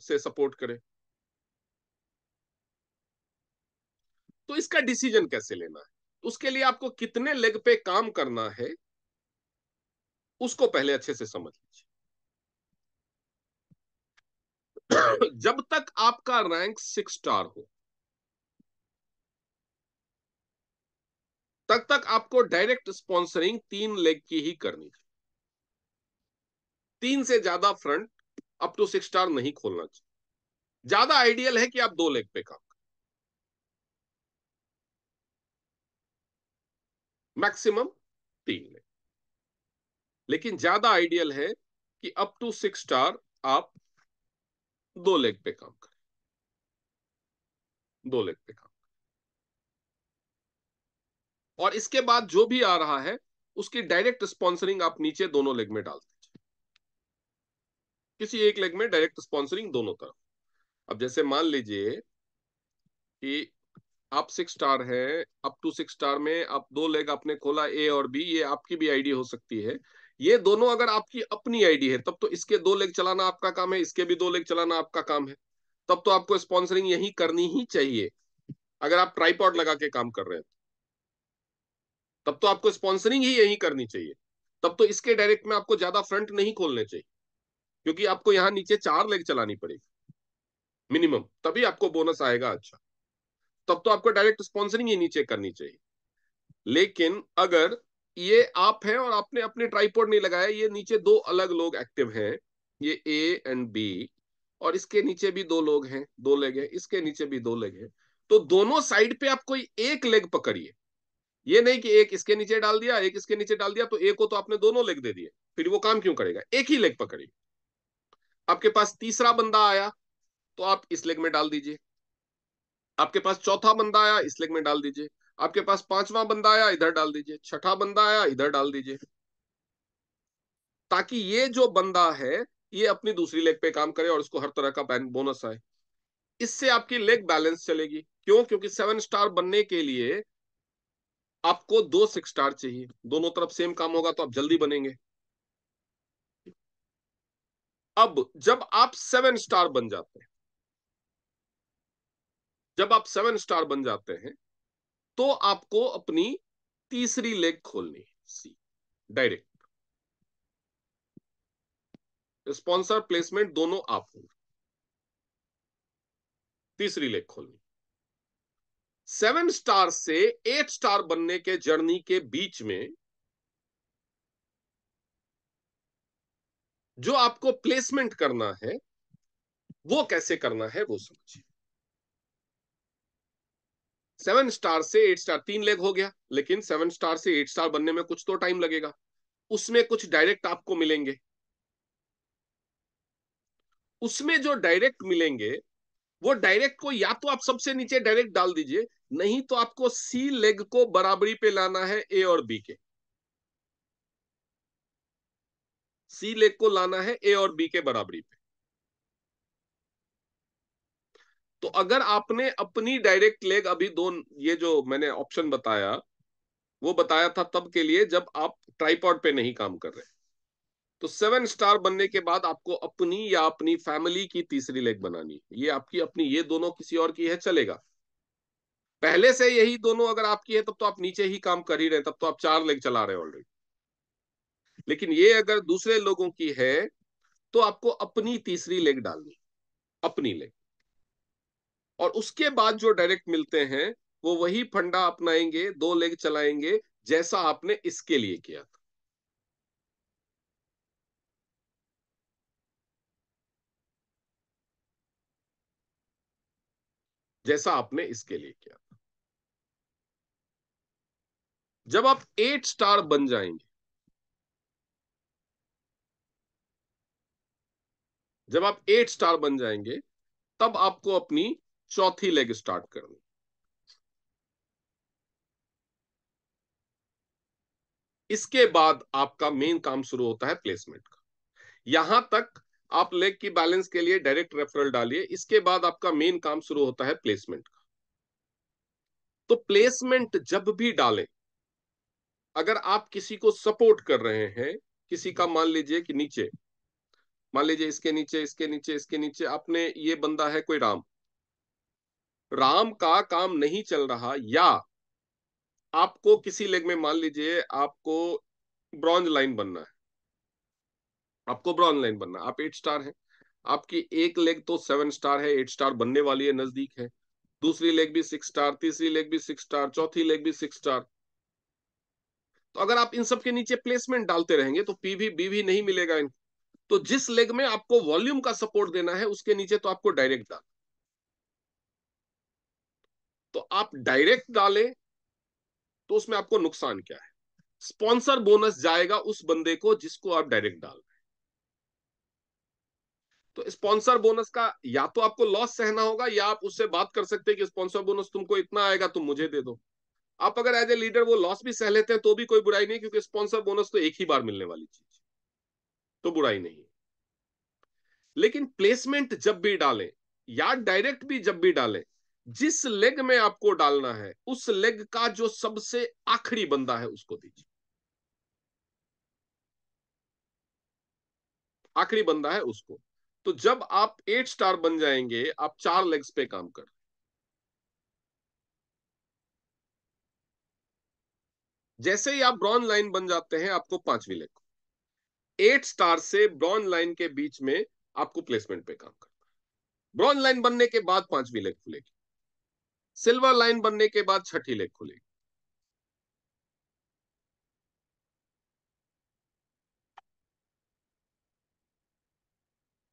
से सपोर्ट करे। तो इसका डिसीजन कैसे लेना है, उसके लिए आपको कितने लेग पे काम करना है उसको पहले अच्छे से समझ लीजिए। जब तक आपका रैंक 6 स्टार हो तब तक आपको डायरेक्ट स्पॉन्सरिंग 3 लेग की ही करनी है। 3 से ज्यादा फ्रंट अप टू 6 स्टार नहीं खोलना चाहिए। ज्यादा आइडियल है कि आप 2 लेग पे काम करें, मैक्सिमम 3 लेग, लेकिन ज्यादा आइडियल है कि अप टू 6 स्टार आप 2 लेग पे काम करें, 2 लेग पे काम। और इसके बाद जो भी आ रहा है उसकी डायरेक्ट स्पॉन्सरिंग आप नीचे दोनों लेग में डाल दीजिए, किसी एक लेग में डायरेक्ट स्पॉन्सरिंग दोनों तरफ। अब जैसे मान लीजिए कि आप 6 स्टार है, अप टू 6 स्टार में आप 2 लेग आपने खोला, ए और बी, ये आपकी भी आईडी हो सकती है। ये दोनों अगर आपकी अपनी आईडी है तब तो इसके 2 लेग चलाना आपका काम है, इसके भी 2 लेग चलाना आपका काम है, तब तो आपको स्पॉन्सरिंग यही करनी ही चाहिए। अगर आप ट्राइपॉड लगा के काम कर रहे हैं तब तो आपको स्पॉन्सरिंग ही यही करनी चाहिए। तब तो इसके डायरेक्ट में आपको ज्यादा फ्रंट नहीं खोलने चाहिए, क्योंकि आपको यहां नीचे 4 लेग चलानी पड़ेगी मिनिमम, तभी आपको बोनस आएगा अच्छा। तब तो आपको डायरेक्ट स्पॉन्सरिंग ही नीचे करनी चाहिए। लेकिन अगर ये आप हैं और आपने अपने ट्राइपॉड नहीं लगाया, ये नीचे 2 अलग लोग एक्टिव हैं, ये ए एंड बी, और इसके नीचे भी 2 लोग हैं, 2 लेग है, इसके नीचे भी 2 लेग है, तो दोनों साइड पे आप कोई एक लेग पकड़िए। ये नहीं कि एक इसके नीचे डाल दिया, एक इसके नीचे डाल दिया, तो एक को तो आपने दोनों लेग दे दिए, फिर वो काम क्यों करेगा? एक ही लेग पकड़िए। आपके पास तीसरा बंदा आया तो आप इस लेग में डाल दीजिए, आपके पास चौथा बंदा आया इस लेग में डाल दीजिए, आपके पास पांचवा बंदा आया इधर डाल दीजिए, छठा बंदा आया इधर डाल दीजिए, ताकि ये जो बंदा है ये अपनी दूसरी लेग पे काम करे और उसको हर तरह का बोनस आए। इससे आपकी लेग बैलेंस चलेगी। क्यों? क्योंकि 7 स्टार बनने के लिए आपको 2 6 स्टार चाहिए, दोनों तरफ सेम काम होगा तो आप जल्दी बनेंगे। अब जब आप 7 स्टार बन जाते हैं, जब आप 7 स्टार बन जाते हैं तो आपको अपनी तीसरी लेग खोलनी है, सी डायरेक्ट। स्पॉन्सर प्लेसमेंट दोनों आप होंगे, तीसरी लेग खोलनी। 7 स्टार से 8 स्टार बनने के जर्नी के बीच में जो आपको प्लेसमेंट करना है वो कैसे करना है वो समझिए। 7 स्टार से 8 स्टार 3 लेग हो गया, लेकिन 7 स्टार से 8 स्टार बनने में कुछ तो टाइम लगेगा, उसमें कुछ डायरेक्ट आपको मिलेंगे। उसमें जो डायरेक्ट मिलेंगे वो डायरेक्ट को या तो आप सबसे नीचे डायरेक्ट डाल दीजिए, नहीं तो आपको सी लेग को बराबरी पे लाना है ए और बी के। सी लेग को लाना है ए और बी के बराबरी पे। तो अगर आपने अपनी डायरेक्ट लेग अभी ये जो मैंने ऑप्शन बताया वो बताया था तब के लिए जब आप ट्राइपॉड पे नहीं काम कर रहे। तो 7 स्टार बनने के बाद आपको अपनी या अपनी फैमिली की तीसरी लेग बनानी है। ये आपकी अपनी, ये दोनों किसी और की है चलेगा। पहले से यही दोनों अगर आपकी है तब तो आप नीचे ही काम कर ही रहे, तब तो आप 4 लेग चला रहे ऑलरेडी। लेकिन ये अगर दूसरे लोगों की है तो आपको अपनी तीसरी लेग डालनी, अपनी लेग। और उसके बाद जो डायरेक्ट मिलते हैं वो वही फंडा अपनाएंगे, 2 लेग चलाएंगे जैसा आपने इसके लिए किया था। जैसा आपने इसके लिए किया था। जब आप 8 स्टार बन जाएंगे, जब आप 8 स्टार बन जाएंगे तब आपको अपनी चौथी लेग स्टार्ट करनी। इसके बाद आपका मेन काम शुरू होता है प्लेसमेंट का। यहां तक आप लेग की बैलेंस के लिए डायरेक्ट रेफरल डालिए, इसके बाद आपका मेन काम शुरू होता है प्लेसमेंट का। तो प्लेसमेंट जब भी डालें, अगर आप किसी को सपोर्ट कर रहे हैं, किसी का मान लीजिए कि नीचे, मान लीजिए इसके नीचे इसके नीचे इसके नीचे आपने, ये बंदा है कोई राम, राम का काम नहीं चल रहा, या आपको किसी लेग में मान लीजिए आपको ब्रॉन्ज लाइन बनना है, आपको ब्रॉन्ज लाइन बनना है, आप 8 स्टार हैं, आपकी एक लेग तो 7 स्टार है, 8 स्टार बनने वाली है, नजदीक है, दूसरी लेग भी 6 स्टार, तीसरी लेग भी 6 स्टार, चौथी लेग भी 6 स्टार। तो अगर आप इन सब के नीचे प्लेसमेंट डालते रहेंगे तो पी भी बी भी नहीं मिलेगा इनको। तो जिस लेग में आपको वॉल्यूम का सपोर्ट देना है उसके नीचे तो आपको डायरेक्ट डाल, तो आप डायरेक्ट डालें तो उसमें आपको नुकसान क्या है? स्पॉन्सर बोनस जाएगा उस बंदे को जिसको आप डायरेक्ट डाल। तो स्पॉन्सर बोनस का या तो आपको लॉस सहना होगा, या आप उससे बात कर सकते हैं कि स्पॉन्सर बोनस तुमको इतना आएगा तुम मुझे दे दो। आप अगर एज ए लीडर वो लॉस भी सह लेते हैं तो भी कोई बुराई नहीं, क्योंकि स्पॉन्सर बोनस तो एक ही बार मिलने वाली चीज, तो बुराई नहीं। लेकिन प्लेसमेंट जब भी डालें या डायरेक्ट भी जब भी डालें, जिस लेग में आपको डालना है उस लेग का जो सबसे आखिरी बंदा है उसको दीजिए। आखिरी बंदा है उसको। तो जब आप 8 स्टार बन जाएंगे, आप 4 लेग्स पे काम कर। जैसे ही आप ब्रॉन्ज लाइन बन जाते हैं, आपको 5वीं लेग, 8 स्टार से ब्रॉन्ज लाइन के बीच में आपको प्लेसमेंट पे काम करना है। ब्रॉन्ज लाइन बनने के बाद 5वीं लेग खुलेगी, सिल्वर लाइन बनने के बाद 6ठी लेग खुलेगी।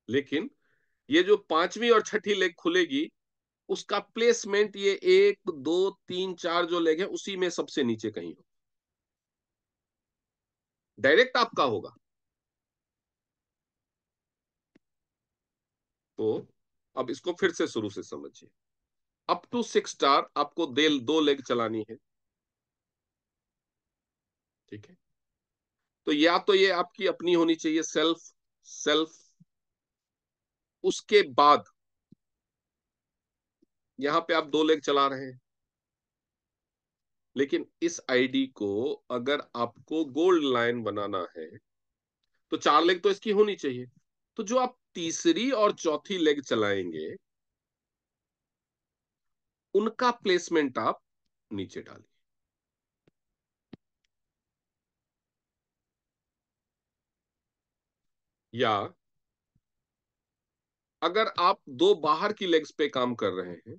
लेकिन ये जो 5वीं और 6ठी लेग खुलेगी, उसका प्लेसमेंट ये 1 2 3 4 जो लेग है उसी में सबसे नीचे कहीं हो, डायरेक्ट आपका होगा। तो अब इसको फिर से शुरू से समझिए। अप टू 6 स्टार आपको 2 लेग चलानी है, ठीक है। तो या तो ये आपकी अपनी होनी चाहिए, सेल्फ सेल्फ। उसके बाद यहां पे आप 2 लेग चला रहे हैं, लेकिन इस आईडी को अगर आपको गोल्ड लाइन बनाना है तो 4 लेग तो इसकी होनी चाहिए। तो जो आप तीसरी और चौथी लेग चलाएंगे, उनका प्लेसमेंट आप नीचे डालिए। या अगर आप 2 बाहर की लेग्स पे काम कर रहे हैं,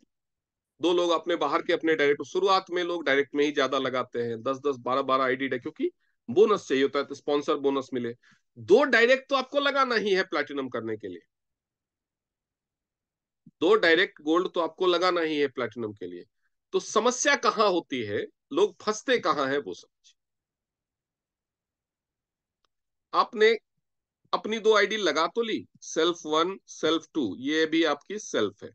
2 लोग अपने बाहर के अपने डायरेक्ट, शुरुआत में लोग डायरेक्ट में ही ज्यादा लगाते हैं, 10 10 12 12 आईडी है, क्योंकि बोनस चाहिए होता है, तो स्पॉन्सर बोनस मिले। 2 डायरेक्ट तो आपको लगाना ही है प्लैटिनम करने के लिए, 2 डायरेक्ट गोल्ड तो आपको लगाना ही है प्लैटिनम के लिए। तो समस्या कहां होती है, लोग फंसते कहां है, वो समझिए। आपने अपनी 2 आईडी लगा तो ली, सेल्फ 1 सेल्फ 2, ये भी आपकी सेल्फ है।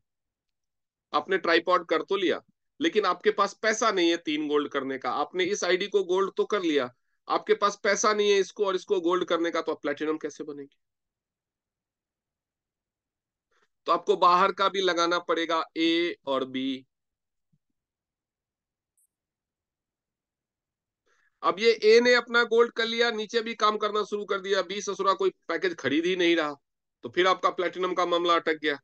आपने ट्राइपॉड कर तो लिया, लेकिन आपके पास पैसा नहीं है 3 गोल्ड करने का। आपने इस आईडी को गोल्ड तो कर लिया, आपके पास पैसा नहीं है इसको और इसको गोल्ड करने का, तो आप प्लेटिनम कैसे बनेंगे? तो आपको बाहर का भी लगाना पड़ेगा, ए और बी। अब ये ए ने अपना गोल्ड कर लिया, नीचे भी काम करना शुरू कर दिया, बी ससुरा कोई पैकेज खरीद ही नहीं रहा, तो फिर आपका प्लेटिनम का मामला अटक गया।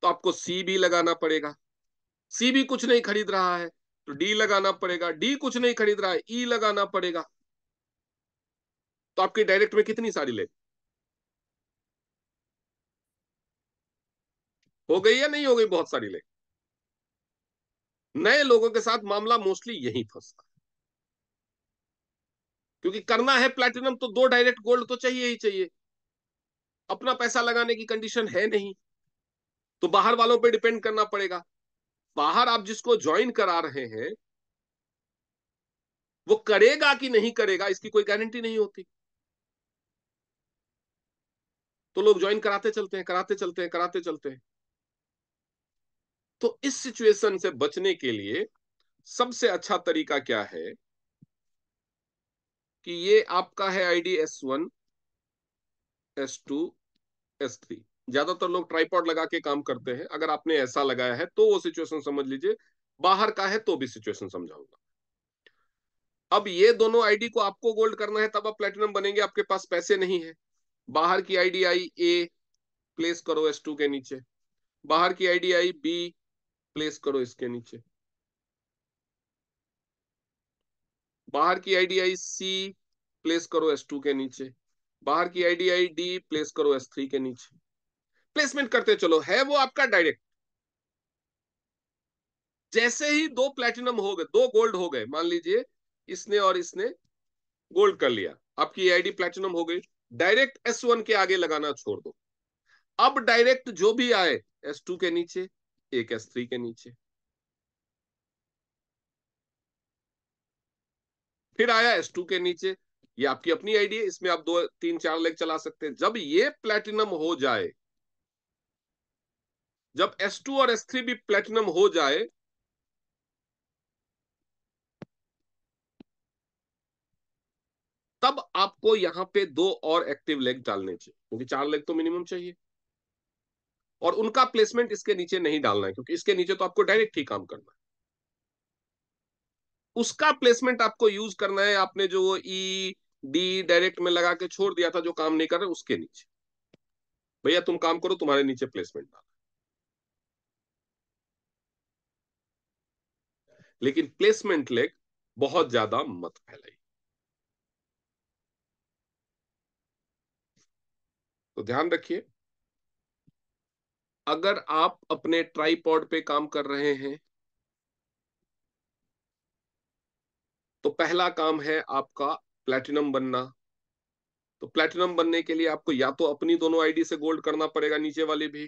तो आपको सी भी लगाना पड़ेगा, सी भी कुछ नहीं खरीद रहा है, तो डी लगाना पड़ेगा, डी कुछ नहीं खरीद रहा है, ई लगाना पड़ेगा। तो आपकी डायरेक्ट में कितनी सारी लेग हो गई या नहीं हो गई? बहुत सारी लेग। नए लोगों के साथ मामला मोस्टली यही फंसता, क्योंकि करना है प्लैटिनम तो 2 डायरेक्ट गोल्ड तो चाहिए ही चाहिए, अपना पैसा लगाने की कंडीशन है नहीं, तो बाहर वालों पे डिपेंड करना पड़ेगा। बाहर आप जिसको ज्वाइन करा रहे हैं, वो करेगा कि नहीं करेगा इसकी कोई गारंटी नहीं होती। तो लोग ज्वाइन कराते चलते हैं, कराते चलते हैं, कराते चलते हैं। तो इस सिचुएशन से बचने के लिए सबसे अच्छा तरीका क्या है कि ये आपका है आईडी S1 S2 S3। ज्यादातर लोग ट्राइपॉड लगा के काम करते हैं, अगर आपने ऐसा लगाया है तो वो सिचुएशन समझ लीजिए, बाहर का है तो भी सिचुएशन समझाऊंगा। अब ये दोनों आईडी को आपको गोल्ड करना है, तब आप प्लेटिनम बनेंगे, आपके पास पैसे नहीं है। बाहर की आईडी आई ए, प्लेस करो S2 के नीचे। बाहर की आईडी आई बी, प्लेस करो इसके नीचे। बाहर की आईडी आई सी, प्लेस करो S2 के नीचे। बाहर की आईडी आई डी, प्लेस करो S3 के नीचे। प्लेसमेंट करते चलो, है वो आपका डायरेक्ट। जैसे ही 2 प्लेटिनम हो गए, 2 गोल्ड हो गए, मान लीजिए इसने और इसने गोल्ड कर लिया, आपकी आईडी प्लेटिनम हो गई, डायरेक्ट S1 के आगे लगाना छोड़ दो। अब डायरेक्ट जो भी आए, S2 के नीचे, एक S3 के नीचे। फिर आया S2 के नीचे, ये आपकी अपनी आईडी है, इसमें आप 2 3 4 लेग चला सकते हैं। जब ये प्लेटिनम हो जाए, जब S2 और S3 भी प्लेटिनम हो जाए, तब आपको यहां पे 2 और एक्टिव लेग डालने चाहिए, क्योंकि 4 लेग तो मिनिमम चाहिए। और उनका प्लेसमेंट इसके नीचे नहीं डालना है, क्योंकि इसके नीचे तो आपको डायरेक्ट ही काम करना है। उसका प्लेसमेंट आपको यूज करना है, आपने जो ई डी डायरेक्ट में लगा के छोड़ दिया था, जो काम नहीं कर रहे उसके नीचे, भैया तुम काम करो, तुम्हारे नीचे प्लेसमेंट डाल। लेकिन प्लेसमेंट लेग बहुत ज्यादा मत फैलाई। तो ध्यान रखिए, अगर आप अपने ट्राइपॉड पे काम कर रहे हैं तो पहला काम है आपका प्लैटिनम बनना। तो प्लैटिनम बनने के लिए आपको या तो अपनी दोनों आईडी से गोल्ड करना पड़ेगा, नीचे वाली भी।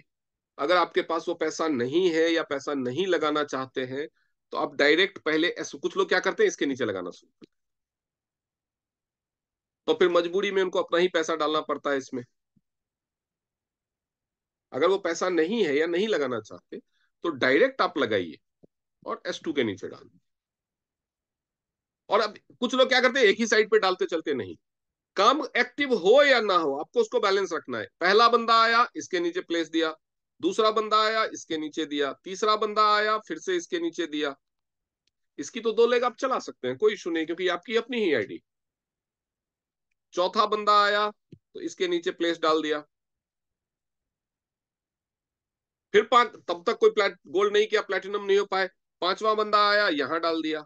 अगर आपके पास वो पैसा नहीं है या पैसा नहीं लगाना चाहते हैं तो आप डायरेक्ट पहले कुछ लोग क्या करते हैं, इसके नीचे लगाना शुरू करते हैं। तो फिर मजबूरी में उनको अपना ही पैसा डालना पड़ता है इसमें। अगर वो पैसा नहीं है या नहीं लगाना चाहते तो डायरेक्ट आप लगाइए और S2 के नीचे डाल। और अब कुछ लोग क्या करते हैं, एक ही साइड पे डालते चलते नहीं। काम एक्टिव हो या ना हो, आपको उसको बैलेंस रखना है। पहला बंदा आया, इसके नीचे प्लेस दिया, दूसरा बंदा आया, इसके नीचे दिया, तीसरा बंदा आया, फिर से इसके नीचे दिया। इसकी तो दो लेग आप चला सकते हैं, कोई इशू नहीं, क्योंकि आपकी अपनी ही आईडी। चौथा बंदा आया तो इसके नीचे प्लेस डाल दिया। फिर पांच, तब तक कोई गोल्ड नहीं किया, प्लेटिनम नहीं हो पाए। पांचवा बंदा आया, यहां डाल दिया।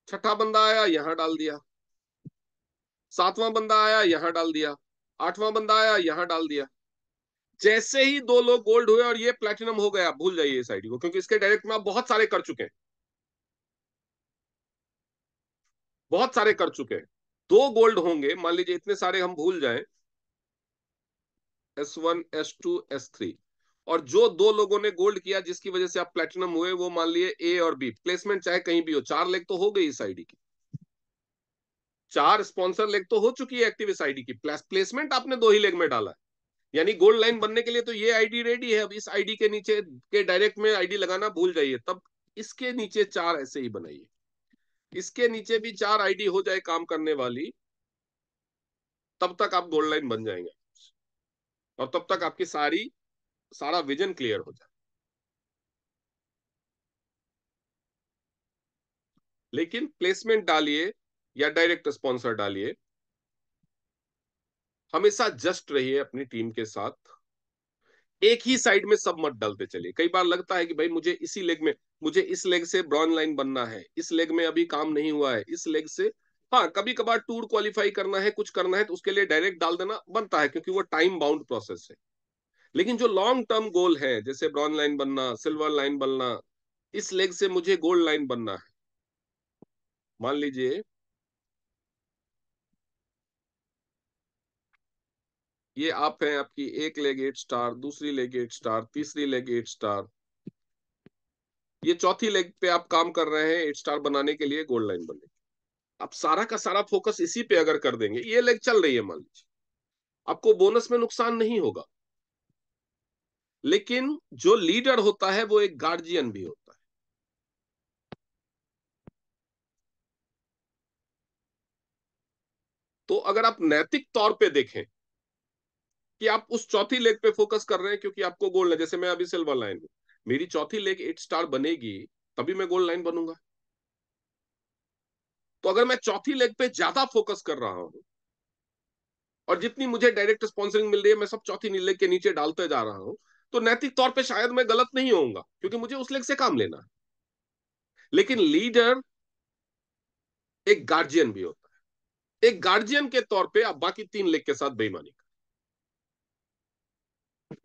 छठा बंदा आया, यहां डाल दिया। सातवां बंदा आया, यहां डाल दिया। आठवां बंदा आया, यहां डाल दिया। जैसे ही दो लोग गोल्ड हुए और ये प्लेटिनम हो गया, भूल जाइए इस आईडी को, क्योंकि इसके डायरेक्ट में आप बहुत सारे कर चुके हैं, बहुत सारे कर चुके हैं। दो गोल्ड होंगे, मान लीजिए इतने सारे हम भूल जाएं, S1 S2 S3, और जो दो लोगों ने गोल्ड किया जिसकी वजह से आप प्लेटिनम हुए, वो मान लिए A और B, प्लेसमेंट चाहे कहीं भी हो, 4 लेग तो हो गई इस आईडी की। 4 स्पॉन्सर लेग तो हो चुकी है एक्टिव इस आईडी की, प्लेसमेंट आपने 2 ही लेग में डाला है। यानी गोल्ड लाइन बनने के लिए तो ये आईडी रेडी है। अब इस आईडी के नीचे के डायरेक्ट में आईडी लगाना भूल जाइए, तब इसके नीचे 4 ऐसे ही बनाइए। इसके नीचे भी 4 आईडी हो जाए काम करने वाली, तब तक आप गोल्ड लाइन बन जाएंगे। और तब तक आपकी सारा विजन क्लियर हो जाए। लेकिन प्लेसमेंट डालिए या डायरेक्ट स्पॉन्सर डालिए, हमेशा जस्ट रहिए अपनी टीम के साथ। एक ही साइड में सब मत डालते चलिए। कई बार लगता है कि भाई मुझे इसी लेग में, मुझे इस लेग से ब्रॉन्ज लाइन बनना है, इस लेग में अभी काम नहीं हुआ है, इस लेग से हाँ कभी कभार टूर क्वालिफाई करना है, कुछ करना है, तो उसके लिए डायरेक्ट डाल देना बनता है, क्योंकि वो टाइम बाउंड प्रोसेस है। लेकिन जो लॉन्ग टर्म गोल है, जैसे ब्रॉन्ज लाइन बनना, सिल्वर लाइन बनना, इस लेग से मुझे गोल्ड लाइन बनना है, मान लीजिए ये आप हैं, आपकी एक लेग 8 स्टार, दूसरी लेग 8 स्टार, तीसरी लेग 8 स्टार, ये चौथी लेग पे आप काम कर रहे हैं 8 स्टार बनाने के लिए, गोल्ड लाइन बनने। आप सारा का सारा फोकस इसी पे अगर कर देंगे, ये लेग चल रही है मान लीजिए, आपको बोनस में नुकसान नहीं होगा। लेकिन जो लीडर होता है वो एक गार्जियन भी होता है। तो अगर आप नैतिक तौर पे देखें कि आप उस चौथी लेग पे फोकस कर रहे हैं क्योंकि आपको गोल्ड है, जैसे मैं अभी सिल्वर लाइन हूं, मेरी चौथी लेग 8 स्टार बनेगी तभी मैं गोल्ड लाइन बनूंगा। तो अगर मैं चौथी लेग पे ज्यादा फोकस कर रहा हूं और जितनी मुझे डायरेक्ट स्पॉन्सरिंग मिल रही है मैं सब चौथी लेग के नीचे डालते जा रहा हूं, तो नैतिक तौर पे शायद मैं गलत नहीं होऊंगा, क्योंकि मुझे उस लेग से काम लेना है। लेकिन लीडर एक गार्जियन भी होता है। एक गार्जियन के तौर पे आप बाकी 3 लेग के साथ बेईमानी कर,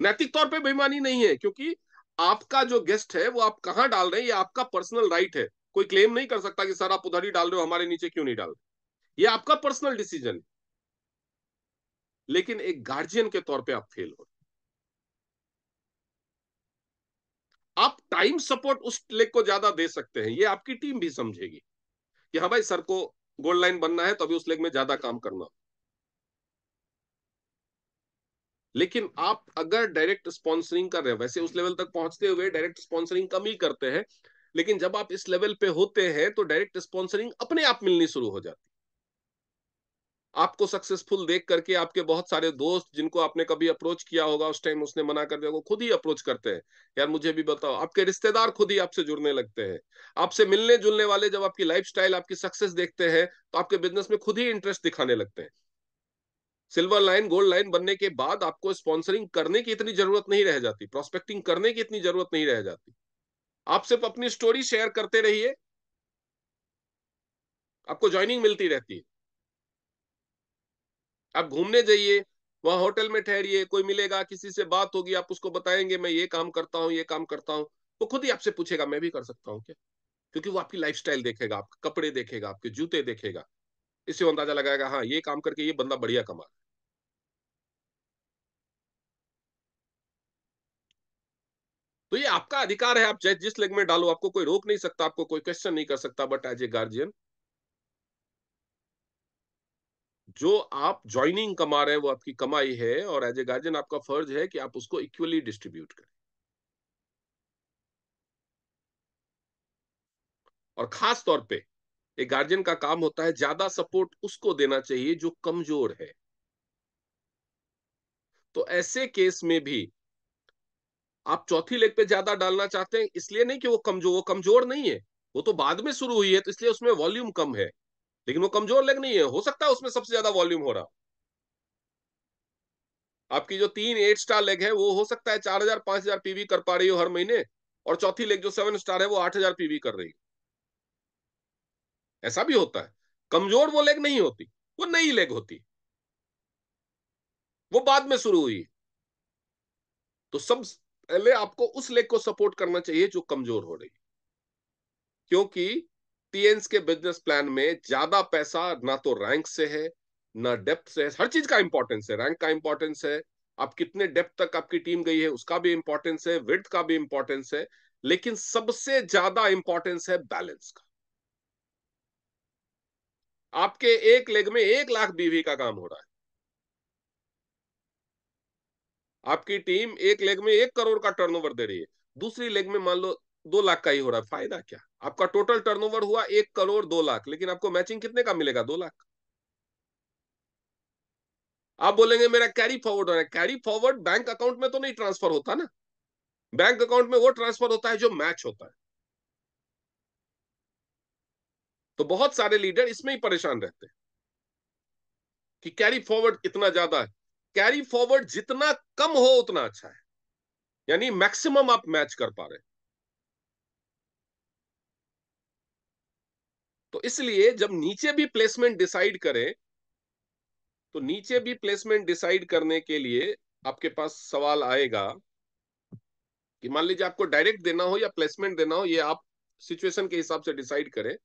नैतिक तौर पे बेईमानी नहीं है, क्योंकि आपका जो गेस्ट है वो आप कहां डाल रहे हैं ये आपका पर्सनल राइट है। कोई क्लेम नहीं कर सकता कि सर आप उधर ही डाल रहे हो, हमारे नीचे क्यों नहीं डाल रहे। ये आपका पर्सनल डिसीजन है। लेकिन एक गार्जियन के तौर पे आप फेल हो, आप टाइम सपोर्ट उस लेग को ज्यादा दे सकते हैं, ये आपकी टीम भी समझेगी कि हाँ भाई सर को गोल्ड लाइन बनना है तो अभी उस लेग में ज्यादा काम करना। लेकिन आप अगर डायरेक्ट स्पॉन्सरिंग कर रहे हैं, वैसे उस लेवल तक पहुंचते हुए डायरेक्ट स्पॉन्सरिंग कम ही करते हैं, लेकिन जब आप इस लेवल पे होते हैं तो डायरेक्ट स्पॉन्सरिंग अपने आप मिलनी शुरू हो जाती आपको सक्सेसफुल देख करके आपके बहुत सारे दोस्त जिनको आपने कभी अप्रोच किया होगा, उस टाइम उसने मना कर दिया, वो खुद ही अप्रोच करते हैं, यार मुझे भी बताओ। आपके रिश्तेदार खुद ही आपसे जुड़ने लगते हैं। आपसे मिलने जुलने वाले जब आपकी लाइफस्टाइल, आपकी सक्सेस देखते हैं तो आपके बिजनेस में खुद ही इंटरेस्ट दिखाने लगते हैं। सिल्वर लाइन, गोल्ड लाइन बनने के बाद आपको स्पॉन्सरिंग करने की इतनी जरूरत नहीं रह जाती, प्रोस्पेक्टिंग करने की इतनी जरूरत नहीं रह जाती। आप सिर्फ अपनी स्टोरी शेयर करते रहिए, आपको ज्वाइनिंग मिलती रहती है। आप घूमने जाइए, वहां होटल में ठहरिए, कोई मिलेगा, किसी से बात होगी, आप उसको बताएंगे मैं ये काम करता हूँ, ये काम करता हूँ, वो खुद ही आपसे पूछेगा मैं भी कर सकता हूँ क्या। क्योंकि वो आपकी लाइफस्टाइल देखेगा, आपके कपड़े देखेगा, आपके जूते देखेगा, इससे वो अंदाजा लगाएगा हाँ ये काम करके ये बंदा बढ़िया कमा। तो ये आपका अधिकार है, आप चाहे जिस लेग में डालो, आपको कोई रोक नहीं सकता, आपको कोई क्वेश्चन नहीं कर सकता। बट एज ए गार्जियन, जो आप ज्वाइनिंग कमा रहे हैं वो आपकी कमाई है, और एज ए गार्जियन आपका फर्ज है कि आप उसको इक्वली डिस्ट्रीब्यूट करें। और खास तौर पे एक गार्जियन का काम होता है ज्यादा सपोर्ट उसको देना चाहिए जो कमजोर है। तो ऐसे केस में भी आप चौथी लेग पे ज्यादा डालना चाहते हैं, इसलिए नहीं कि वो कमजोर नहीं है, वो तो बाद में शुरू हुई है तो इसलिए उसमें वॉल्यूम कम है। लेकिन वो कमजोर लेग नहीं है, हो सकता है उसमें सबसे ज्यादा वॉल्यूम हो रहा। आपकी जो 3 8 स्टार लेग है वो हो सकता है 4,000 5,000 पीवी कर पा रही हो हर महीने, और चौथी लेग जो 7 स्टार है वो 8,000 पीवी कर रही है। ऐसा भी होता है। कमजोर वो लेग नहीं होती, वो नई लेग होती, वो बाद में शुरू हुई। तो सब पहले आपको उस लेग को सपोर्ट करना चाहिए जो कमजोर हो रही है। क्योंकि टीएन्स के बिजनेस प्लान में ज्यादा पैसा ना तो रैंक से है, ना डेप्थ से है। हर चीज का इंपॉर्टेंस है, रैंक का इंपॉर्टेंस है, आप कितने डेप्थ तक आपकी टीम गई है उसका भी इंपॉर्टेंस है, विड्थ का भी इंपॉर्टेंस है, लेकिन सबसे ज्यादा इंपॉर्टेंस है बैलेंस का। आपके एक लेग में 1 लाख बीवी का काम हो रहा है, आपकी टीम एक लेग में 1 करोड़ का टर्नओवर दे रही है, दूसरी लेग में मान लो 2 लाख का ही हो रहा है, फायदा क्या। आपका टोटल टर्नओवर हुआ 1 करोड़ 2 लाख, लेकिन आपको मैचिंग कितने का मिलेगा, 2 लाख। आप बोलेंगे मेरा कैरी फॉरवर्ड हो रहा है, कैरी फॉरवर्ड बैंक अकाउंट में तो नहीं ट्रांसफर होता ना, बैंक अकाउंट में वो ट्रांसफर होता है जो मैच होता है। तो बहुत सारे लीडर इसमें ही परेशान रहते हैं कि कैरी फॉरवर्ड इतना ज्यादा है। कैरी फॉरवर्ड जितना कम हो उतना अच्छा है, यानी मैक्सिमम आप मैच कर पा रहे हैं। तो इसलिए जब नीचे भी प्लेसमेंट डिसाइड करें, तो नीचे भी प्लेसमेंट डिसाइड करने के लिए आपके पास सवाल आएगा कि मान लीजिए आपको डायरेक्ट देना हो या प्लेसमेंट देना हो, ये आप सिचुएशन के हिसाब से डिसाइड करें।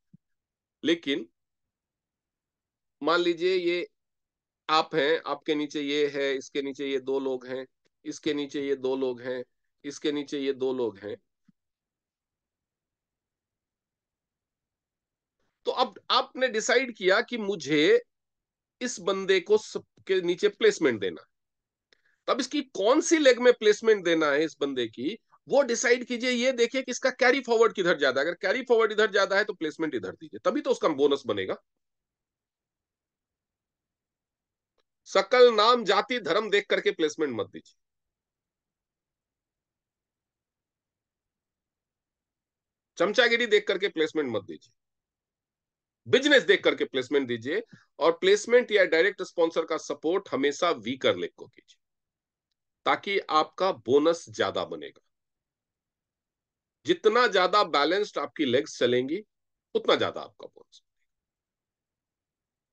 लेकिन मान लीजिए ये आप हैं, आपके नीचे ये है, इसके नीचे ये 2 लोग हैं, इसके नीचे ये 2 लोग हैं, इसके नीचे ये 2 लोग हैं। तो अब आपने डिसाइड किया कि मुझे इस बंदे को सबके नीचे प्लेसमेंट देना। तब इसकी कौन सी लेग में प्लेसमेंट देना है इस बंदे की, वो डिसाइड कीजिए। ये देखिए कि इसका कैरी फॉरवर्ड किधर ज्यादा है, अगर कैरी फॉरवर्ड इधर ज्यादा है तो प्लेसमेंट इधर दीजिए, तभी तो उसका बोनस बनेगा। सकल नाम जाति धर्म देख करके प्लेसमेंट मत दीजिए, चमचागिरी देख करके प्लेसमेंट मत दीजिए, बिजनेस देख करके प्लेसमेंट दीजिए। और प्लेसमेंट या डायरेक्ट स्पॉन्सर का सपोर्ट हमेशा वीकर लेग को कीजिए, ताकि आपका बोनस ज्यादा बनेगा। जितना ज्यादा बैलेंस्ड आपकी लेग्स चलेंगी उतना ज्यादा आपका बोनस।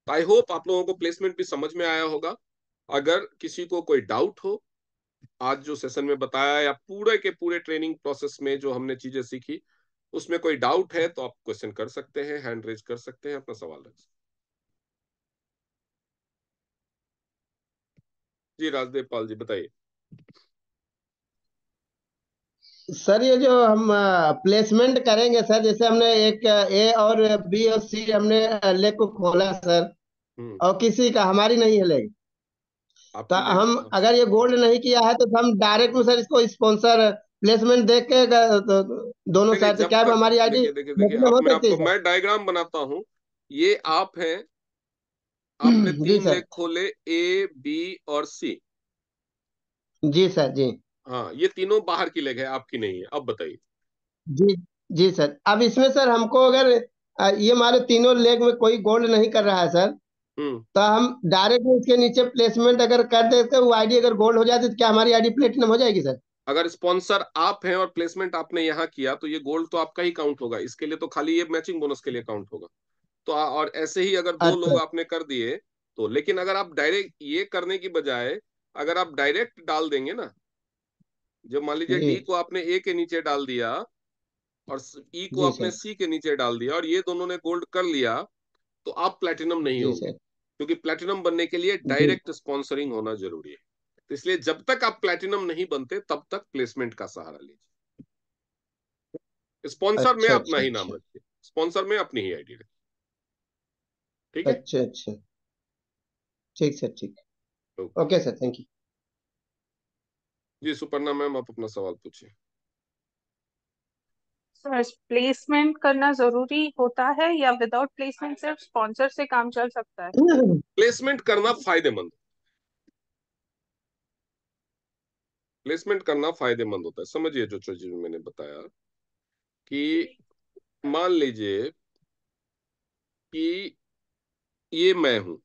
आई होप आप लोगों को प्लेसमेंट भी समझ में आया होगा। अगर किसी को कोई डाउट हो आज जो सेशन में बताया या पूरे के पूरे ट्रेनिंग प्रोसेस में जो हमने चीजें सीखी, उसमें कोई डाउट है तो आप क्वेश्चन कर सकते हैं, हैंड रेज कर सकते हैं, अपना सवाल रख सकते हैं। जी राजदेव पाल जी बताइए। सर ये जो हम प्लेसमेंट करेंगे सर, जैसे हमने एक ए और बी और सी हमने लेग को खोला सर, हम्म। और किसी का हमारी नहीं है लेग, तो आपकी लेग हम अगर ये गोल्ड नहीं किया है तो हम डायरेक्ट में सर इसको स्पॉन्सर प्लेसमेंट देख के तो दोनों नहीं नहीं, साइड से जब क्या तक हमारी आईडी देखिए देखिए देखिए, मतलब अब हो मैं सकती है आपको सर? मैं डायग्राम बनाता हूं। ये आप हैं, आपने जी 3 लेग सर। खोले, ए बी और सी। जी सर। जी। हाँ, ये तीनों बाहर की लेग है, आपकी नहीं है। अब बताइए। जी। जी सर, अब इसमें सर हमको अगर ये मान लो तीनों लेग में कोई गोल्ड नहीं कर रहा है सर, हम्म तो हम डायरेक्ट इसके नीचे प्लेसमेंट अगर कर देते वो आईडी अगर गोल्ड हो जाती तो क्या हमारी आईडी प्लेटिनम हो जाएगी सर? अगर स्पॉन्सर आप हैं और प्लेसमेंट आपने यहाँ किया, तो ये गोल्ड तो आपका ही काउंट होगा। इसके लिए तो खाली ये मैचिंग बोनस के लिए काउंट होगा। तो और ऐसे ही अगर 2 लोग अच्छा। आपने कर दिए, तो लेकिन अगर आप डायरेक्ट ये करने की बजाय अगर आप डायरेक्ट डाल देंगे ना, जब मान लीजिए डी जी। को आपने ए के नीचे डाल दिया और ई को जी आपने सर। सी के नीचे डाल दिया और ये दोनों ने गोल्ड कर लिया, तो आप प्लेटिनम नहीं जी होंगे। सर। क्योंकि प्लेटिनम बनने के लिए जी। डायरेक्ट स्पॉन्सरिंग होना जरूरी है। तो इसलिए जब तक आप प्लेटिनम नहीं बनते, तब तक प्लेसमेंट का सहारा लीजिए। स्पॉन्सर में अच्छा अपना अच्छा ही नाम अच्छा। रखिए, स्पॉन्सर में अपनी ही आईडी रखिए। ठीक है। अच्छा अच्छा। ठीक सर, ठीक। Okay. Okay sir, thank you. जी सुपर्णा मैम, आप अपना सवाल पूछिए। सर, प्लेसमेंट करना जरूरी होता है या विदाउट प्लेसमेंट सिर्फ स्पॉन्सर से काम चल सकता है? प्लेसमेंट करना फायदेमंद, प्लेसमेंट करना फायदेमंद होता है। समझिए जो चीज मैंने बताया कि मान लीजिए कि ये मैं हूं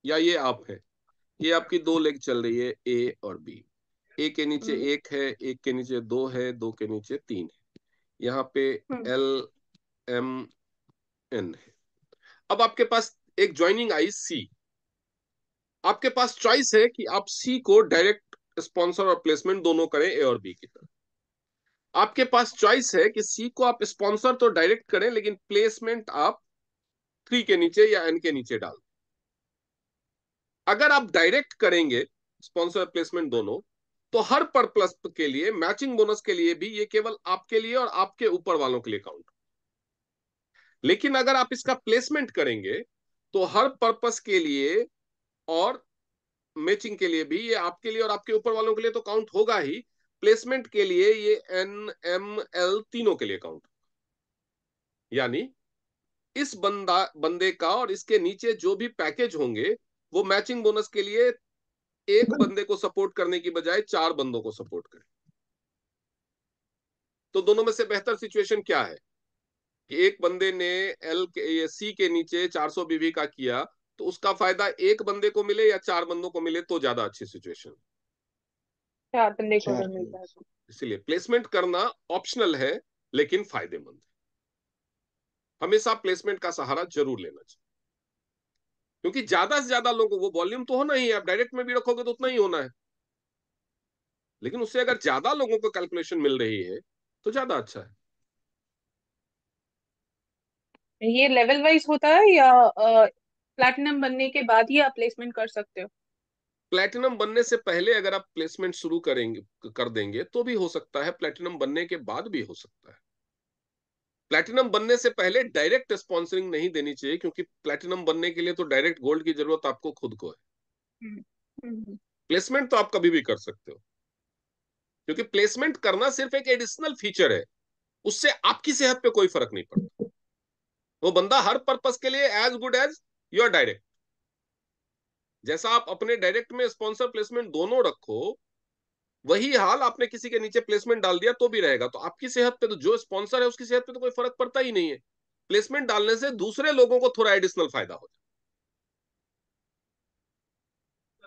या ये आप है, ये आपकी 2 लेग चल रही है, ए और बी। ए के नीचे हम्म। 1 है, एक के नीचे 2 है, 2 के नीचे 3 है। यहाँ पे हम्म। एल एम एन है। अब आपके पास एक ज्वाइनिंग आई सी। आपके पास चॉइस है कि आप सी को डायरेक्ट स्पॉन्सर और प्लेसमेंट दोनों करें, ए और बी की तरह। आपके पास चॉइस है कि सी को आप स्पॉन्सर तो डायरेक्ट करें, लेकिन प्लेसमेंट आप 3 के नीचे या एन के नीचे डाल। अगर आप डायरेक्ट करेंगे स्पॉन्सर प्लेसमेंट दोनों, तो हर पर्पस के लिए, मैचिंग बोनस के लिए भी, ये केवल आपके लिए और आपके ऊपर वालों के लिए काउंट। लेकिन अगर आप इसका प्लेसमेंट करेंगे, तो हर पर्पस के लिए और मैचिंग के लिए भी ये आपके लिए और आपके ऊपर वालों के लिए तो काउंट होगा ही, प्लेसमेंट के लिए ये NML तीनों के लिए काउंट। यानी इस बंदे का और इसके नीचे जो भी पैकेज होंगे, वो मैचिंग बोनस के लिए एक बंदे को सपोर्ट करने की बजाय 4 बंदों को सपोर्ट करें। तो दोनों में से बेहतर सिचुएशन क्या है कि एक बंदे ने एल के ये सी के नीचे 400 बीवी का किया, तो उसका फायदा एक बंदे को मिले या 4 बंदों को मिले, तो ज्यादा अच्छी सिचुएशन। 4 बंदे को चार। अगर मिलता है तो। इसीलिए प्लेसमेंट करना ऑप्शनल है, लेकिन फायदेमंद है। हमेशा प्लेसमेंट का सहारा जरूर लेना चाहिए, क्योंकि ज्यादा से ज्यादा लोगों को वो वॉल्यूम तो होना ही है। आप डायरेक्ट में भी रखोगे तो उतना ही होना है, लेकिन उससे अगर ज्यादा लोगों को कैलकुलेशन मिल रही है, तो ज्यादा अच्छा है। ये लेवल वाइज होता है या प्लैटिनम बनने के बाद ही आप प्लेसमेंट कर सकते हो? प्लेटिनम बनने से पहले अगर आप प्लेसमेंट शुरू करेंगे, कर देंगे, तो भी हो सकता है। प्लेटिनम बनने के बाद भी हो सकता है। प्लेटिनम बनने से पहले डायरेक्ट स्पॉन्सरिंग नहीं देनी चाहिए, क्योंकि प्लेटिनम बनने के लिए तो डायरेक्ट गोल्ड की जरूरत आपको खुद को है। हम्म। हम्म। प्लेसमेंट तो आप कभी भी कर सकते हो, क्योंकि प्लेसमेंट करना सिर्फ एक एडिशनल फीचर है। उससे आपकी सेहत पे कोई फर्क नहीं पड़ता। वो बंदा हर पर्पस के लिए as good as your direct. जैसा आप अपने डायरेक्ट में स्पॉन्सर प्लेसमेंट दोनों रखो, वही हाल आपने किसी के नीचे प्लेसमेंट डाल दिया तो भी रहेगा। तो आपकी सेहत पे, तो जो स्पॉन्सर है उसकी सेहत पे तो कोई फर्क पड़ता ही नहीं है। प्लेसमेंट डालने से दूसरे लोगों को थोड़ा एडिशनल फायदा हो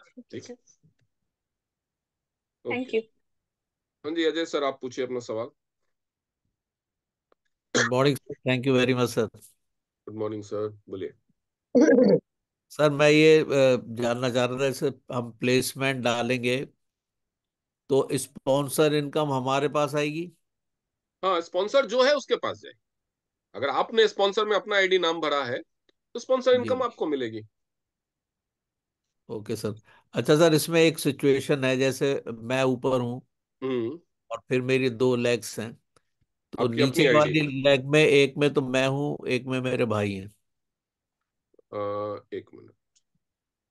जाए। ठीक है। Thank okay. यू। हाँ जी, अजय सर, आप पूछिए अपना सवाल। Good morning sir, thank you very much sir. Good morning sir, बोलिए। सर मैं ये जानना चाह रहा था, जैसे हम प्लेसमेंट डालेंगे तो स्पॉन्सर इनकम हमारे पास आएगी? हाँ, स्पॉन्सर जो है उसके पास जाए। अगर आपने स्पॉन्सर में अपना आईडी नाम भरा है, तो स्पॉन्सर जी। इनकम आपको मिलेगी। Okay sir. अच्छा सर, इसमें एक सिचुएशन है, जैसे मैं ऊपर हूँ हम्म और फिर मेरी 2 लेग्स हैं, तो आपकी नीचे अपनी आईडी वाली है। लेग में एक में तो मैं हूँ, एक में मेरे भाई हैं। 1 मिनट।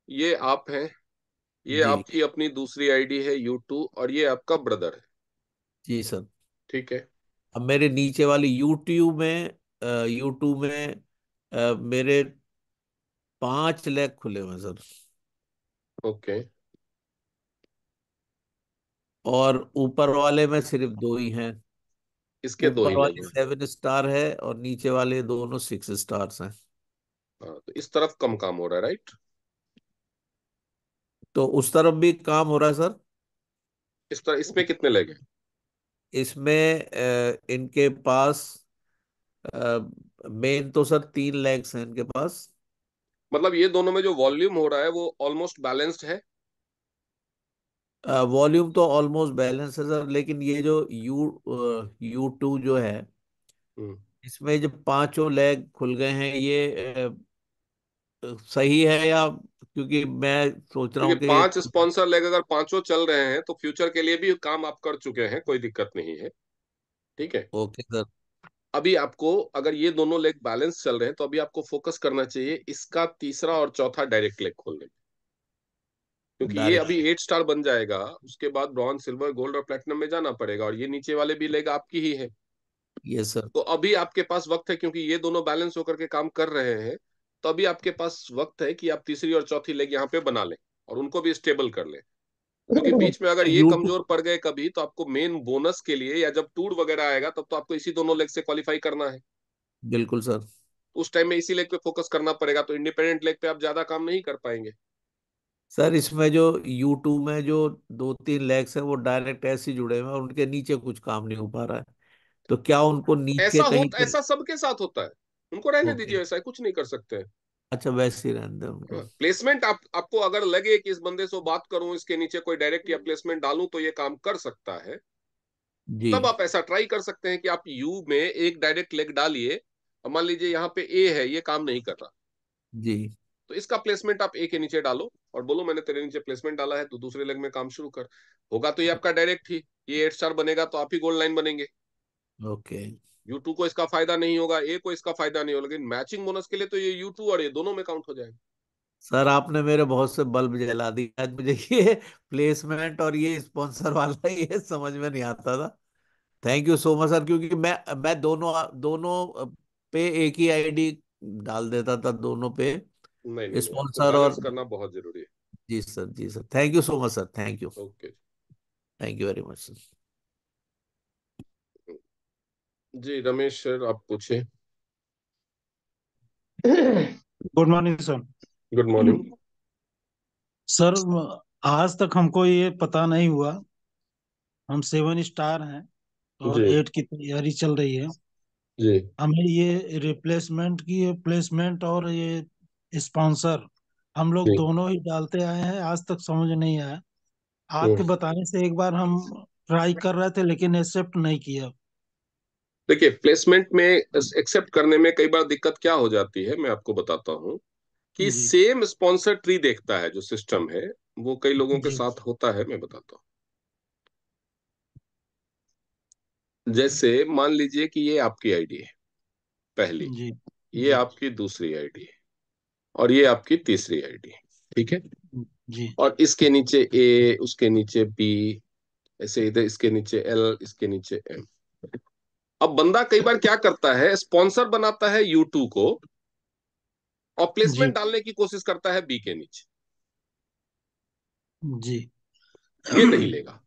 ये आप हैं, ये जी। आपकी अपनी दूसरी आईडी है U2, और ये आपका ब्रदर है। जी सर। ठीक है। अब मेरे नीचे वाली यूट्यूब में, यूट्यूब में मेरे 5 लेग खुले हुए हैं सर। ओके। और ऊपर वाले में सिर्फ 2 ही हैं। इसके दो ऊपर ही लेग वाले हैं। 7 स्टार है और नीचे वाले दोनों 6 स्टार्स हैं। हाँ, तो इस तरफ कम काम हो रहा है, राइट? तो उस तरफ भी काम हो रहा है सर। इस तरह इसमें कितने लेग हैं? इसमें इनके पास मेन तो सर 3 लेग्स हैं इनके पास। मतलब ये दोनों में जो वॉल्यूम हो रहा है वो ऑलमोस्ट बैलेंस्ड है। वॉल्यूम तो ऑलमोस्ट बैलेंस है सर, लेकिन ये जो U2 जो है, हम्म। इसमें जो 5 लेग खुल गए हैं, ये सही है या? क्योंकि मैं सोच रहा देखिए, हूँ कि 5 स्पॉन्सर लेग अगर पांचों चल रहे हैं तो फ्यूचर के लिए भी काम आप कर चुके हैं, कोई दिक्कत नहीं है। ठीक है। Okay sir. अभी आपको, अगर ये दोनों लेग बैलेंस चल रहे हैं तो अभी आपको फोकस करना चाहिए इसका तीसरा और चौथा डायरेक्ट लेग खोलने में। क्योंकि ये अभी डायरेक्ट। 8 स्टार बन जाएगा, उसके बाद ब्रॉन्ज, सिल्वर, गोल्ड और प्लेटिनम में जाना पड़ेगा, और ये नीचे वाले भी लेग आपकी ही है। ये सर। तो अभी आपके पास वक्त है, क्योंकि ये दोनों बैलेंस होकर के काम कर रहे हैं। तो अभी आपके पास वक्त है कि आप तीसरी और चौथी लेग यहाँ पे बना लें और उनको भी स्टेबल कर लें। क्योंकि बीच में अगर ये U2। कमजोर पड़ गए कभी, तो आपको मेन बोनस के लिए या जब टूर वगैरह आएगा तब तो आपको इसी दोनों लेग से क्वालिफाई करना है। बिल्कुल सर। उस टाइम में इसी लेग पे फोकस करना पड़ेगा, तो इंडिपेंडेंट लेग पे आप ज्यादा काम नहीं कर पाएंगे। सर इसमें जो U2 में जो 2-3 लेग्स है वो डायरेक्ट ऐसे ही जुड़े हुए हैं और उनके नीचे कुछ काम नहीं हो पा रहा है। तो क्या उनको नीचे कहीं पे? ऐसा सबके साथ होता है। उनको रहने ओके। दीजिए, वैसा है, कुछ नहीं कर सकते हैं। अच्छा, वैसे ही रहने दें उनको। प्लेसमेंट आपको अगर लगे कि इस बंदे से बात करूं, इसके नीचे कोई डायरेक्ट या प्लेसमेंट डालूं तो ये काम कर सकता है, जी। तब आप ऐसा ट्राई कर सकते हैं कि आप यू में एक डायरेक्ट लेग डालिए। और मान लीजिए यहाँ पे ए है, ये काम नहीं कर रहा, जी। तो इसका प्लेसमेंट आप ए के नीचे डालो और बोलो मैंने तेरे नीचे प्लेसमेंट डाला है, तो दूसरे लेग में काम शुरू कर। होगा तो ये आपका डायरेक्ट ही, ये 8 स्टार बनेगा तो आप ही गोल्ड लाइन बनेंगे। ओके। U2 को इसका फायदा नहीं होगा, ए को इसका फायदा नहीं होगा, लेकिन मैचिंग बोनस के लिए तो ये U2 और ये दोनों में काउंट हो जाएगा। सर आपने मेरे बहुत से बल्ब जला दिए आज। मुझे ये प्लेसमेंट और ये स्पॉन्सर वाला ये समझ में नहीं आता था। Thank you so much sir, क्योंकि मैं दोनों दोनों पे एक ही आईडी डाल देता था, दोनों पे नहीं नहीं नहीं, आपको स्पॉन्सर बैलेंस और। करना बहुत जरूरी है। जी सर, जी sir, thank you so much sir, thank you. Okay. Thank you very much sir. जी रमेश सर, आप पूछे। Good morning sir. Good morning. Sir, आज तक हमको ये पता नहीं हुआ, हम 7 स्टार हैं और जी 8 की तैयारी चल रही है। जी हमें ये रिप्लेसमेंट की प्लेसमेंट और ये स्पॉन्सर हम लोग जी। दोनों ही डालते आए हैं, आज तक समझ नहीं आया। हम्म। आपके बताने से एक बार हम ट्राई कर रहे थे लेकिन एक्सेप्ट नहीं किया। देखिए, प्लेसमेंट में एक्सेप्ट करने में कई बार दिक्कत क्या हो जाती है, मैं आपको बताता हूँ। कि जी सेम स्पॉन्सर ट्री देखता है जो सिस्टम है, वो कई लोगों के जी साथ होता है, मैं बताता हूँ। जैसे मान लीजिए कि ये आपकी आईडी है पहली, जी ये जी आपकी दूसरी आईडी है, और ये आपकी तीसरी आईडी है। ठीक है। जी और इसके नीचे ए, उसके नीचे बी, ऐसे इधर इसके नीचे एल, इसके नीचे एम। अब बंदा कई बार क्या करता है, स्पॉन्सर बनाता है U2 को और जी प्लेसमेंट डालने की कोशिश करता है बी के नीचे। जी ये नहीं लेगा।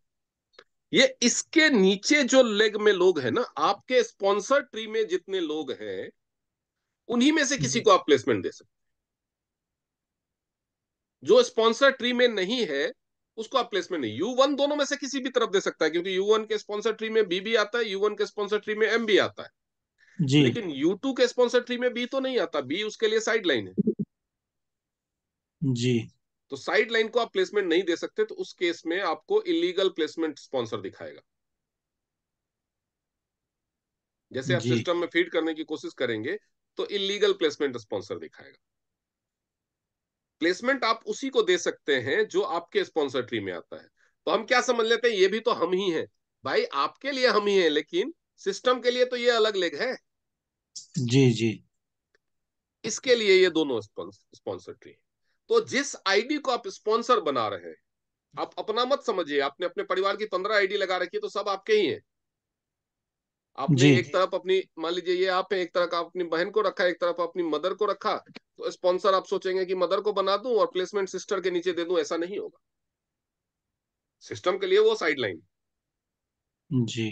ये इसके नीचे जो लेग में लोग हैं ना, आपके स्पॉन्सर ट्री में जितने लोग हैं, उन्हीं में से किसी जी को आप प्लेसमेंट दे सकते। जो स्पॉन्सर ट्री में नहीं है उसको आप प्लेसमेंट नहीं। U1 दोनों में से किसी भी तरफ दे सकता है, क्योंकि U1 के स्पॉन्सर ट्री में बी भी आता है, U1 के स्पॉन्सर ट्री में एम भी आता है। जी लेकिन U2 के स्पॉन्सर ट्री में बी तो नहीं आता, बी उसके लिए साइड लाइन है। जी तो साइड लाइन को आप प्लेसमेंट नहीं दे सकते, तो उस केस में आपको इलीगल प्लेसमेंट स्पॉन्सर दिखाएगा। जैसे आप जी सिस्टम में फीड करने की कोशिश करेंगे तो इलीगल प्लेसमेंट स्पॉन्सर दिखाएगा। प्लेसमेंट आप उसी को दे सकते हैं जो आपके स्पॉन्सर ट्री में आता है। तो हम क्या समझ लेते हैं, ये भी तो हम ही हैं। भाई आपके लिए हम ही हैं, लेकिन सिस्टम के लिए तो ये अलग लेग है। जी जी इसके लिए ये दोनों स्पॉन्सर ट्री। तो जिस आईडी को आप स्पॉन्सर बना रहे हैं, आप अपना मत समझिए, आपने अपने परिवार की 15 आईडी लगा रखी है तो सब आपके ही हैं। आपने जी एक तरफ अपनी, मान लीजिए ये आप है, एक तरफ आप अपनी बहन को रखा, एक तरफ अपनी मदर को रखा, तो स्पॉन्सर आप सोचेंगे कि मदर को बना दूं और प्लेसमेंट सिस्टर के नीचे दे दूं, ऐसा नहीं होगा। सिस्टम के लिए वो साइडलाइन। जी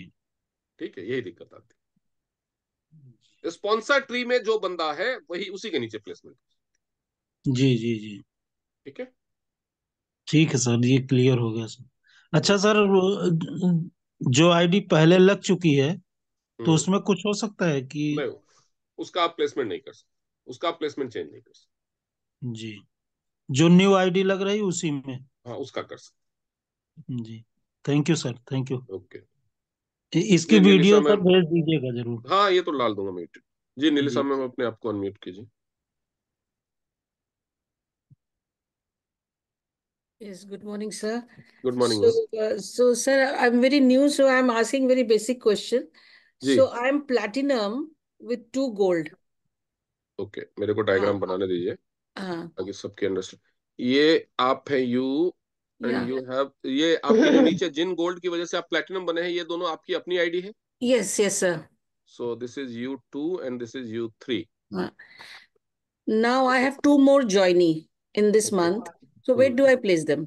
ठीक है, यही दिक्कत आती है। स्पॉन्सर ट्री में जो बंदा है वही उसी के नीचे प्लेसमेंट। जी जी जी ठीक है। ठीक है सर, ये क्लियर हो गया सर। अच्छा ओके। सर, जो आईडी पहले लग चुकी है तो हम्म। उसमें कुछ हो सकता है कि? नहीं, उसका आप प्लेसमेंट नहीं कर सकते, उसका आप प्लेसमेंट चेंज नहीं कर सकते। जी, जो न्यू आईडी लग रही उसी में? हाँ, उसका कर सकते। जी, thank you sir, thank you. Okay. इसकी जी नीलिशा वीडियो मैम। सर भेज दीजिएगा जरूर। हाँ, ये तो डाल दूंगा म्यूट। जी नीलिशा जी मैम, अपने आप को अनम्यूट कीजिए। Yes, good morning, sir. Good morning So, ma'am. sir, I'm very new, so I'm asking very basic question. जी। So, I'm platinum with 2 gold. Okay, मेरे को हाँ डायग्राम बनाने दीजिए हाँ, ताकि सबके अंडरस्टैंड। ये आप है you, and yeah. You have, ये आपके जो नीचे जिन गोल्ड की वजह से आप प्लेटिनम बने हैं, ये दोनों आपकी अपनी आईडी है। Yes, yes, sir. So this is U2 and this is U3। Uh, Now I have 2 more joinee in this okay. month. So, where do I place them?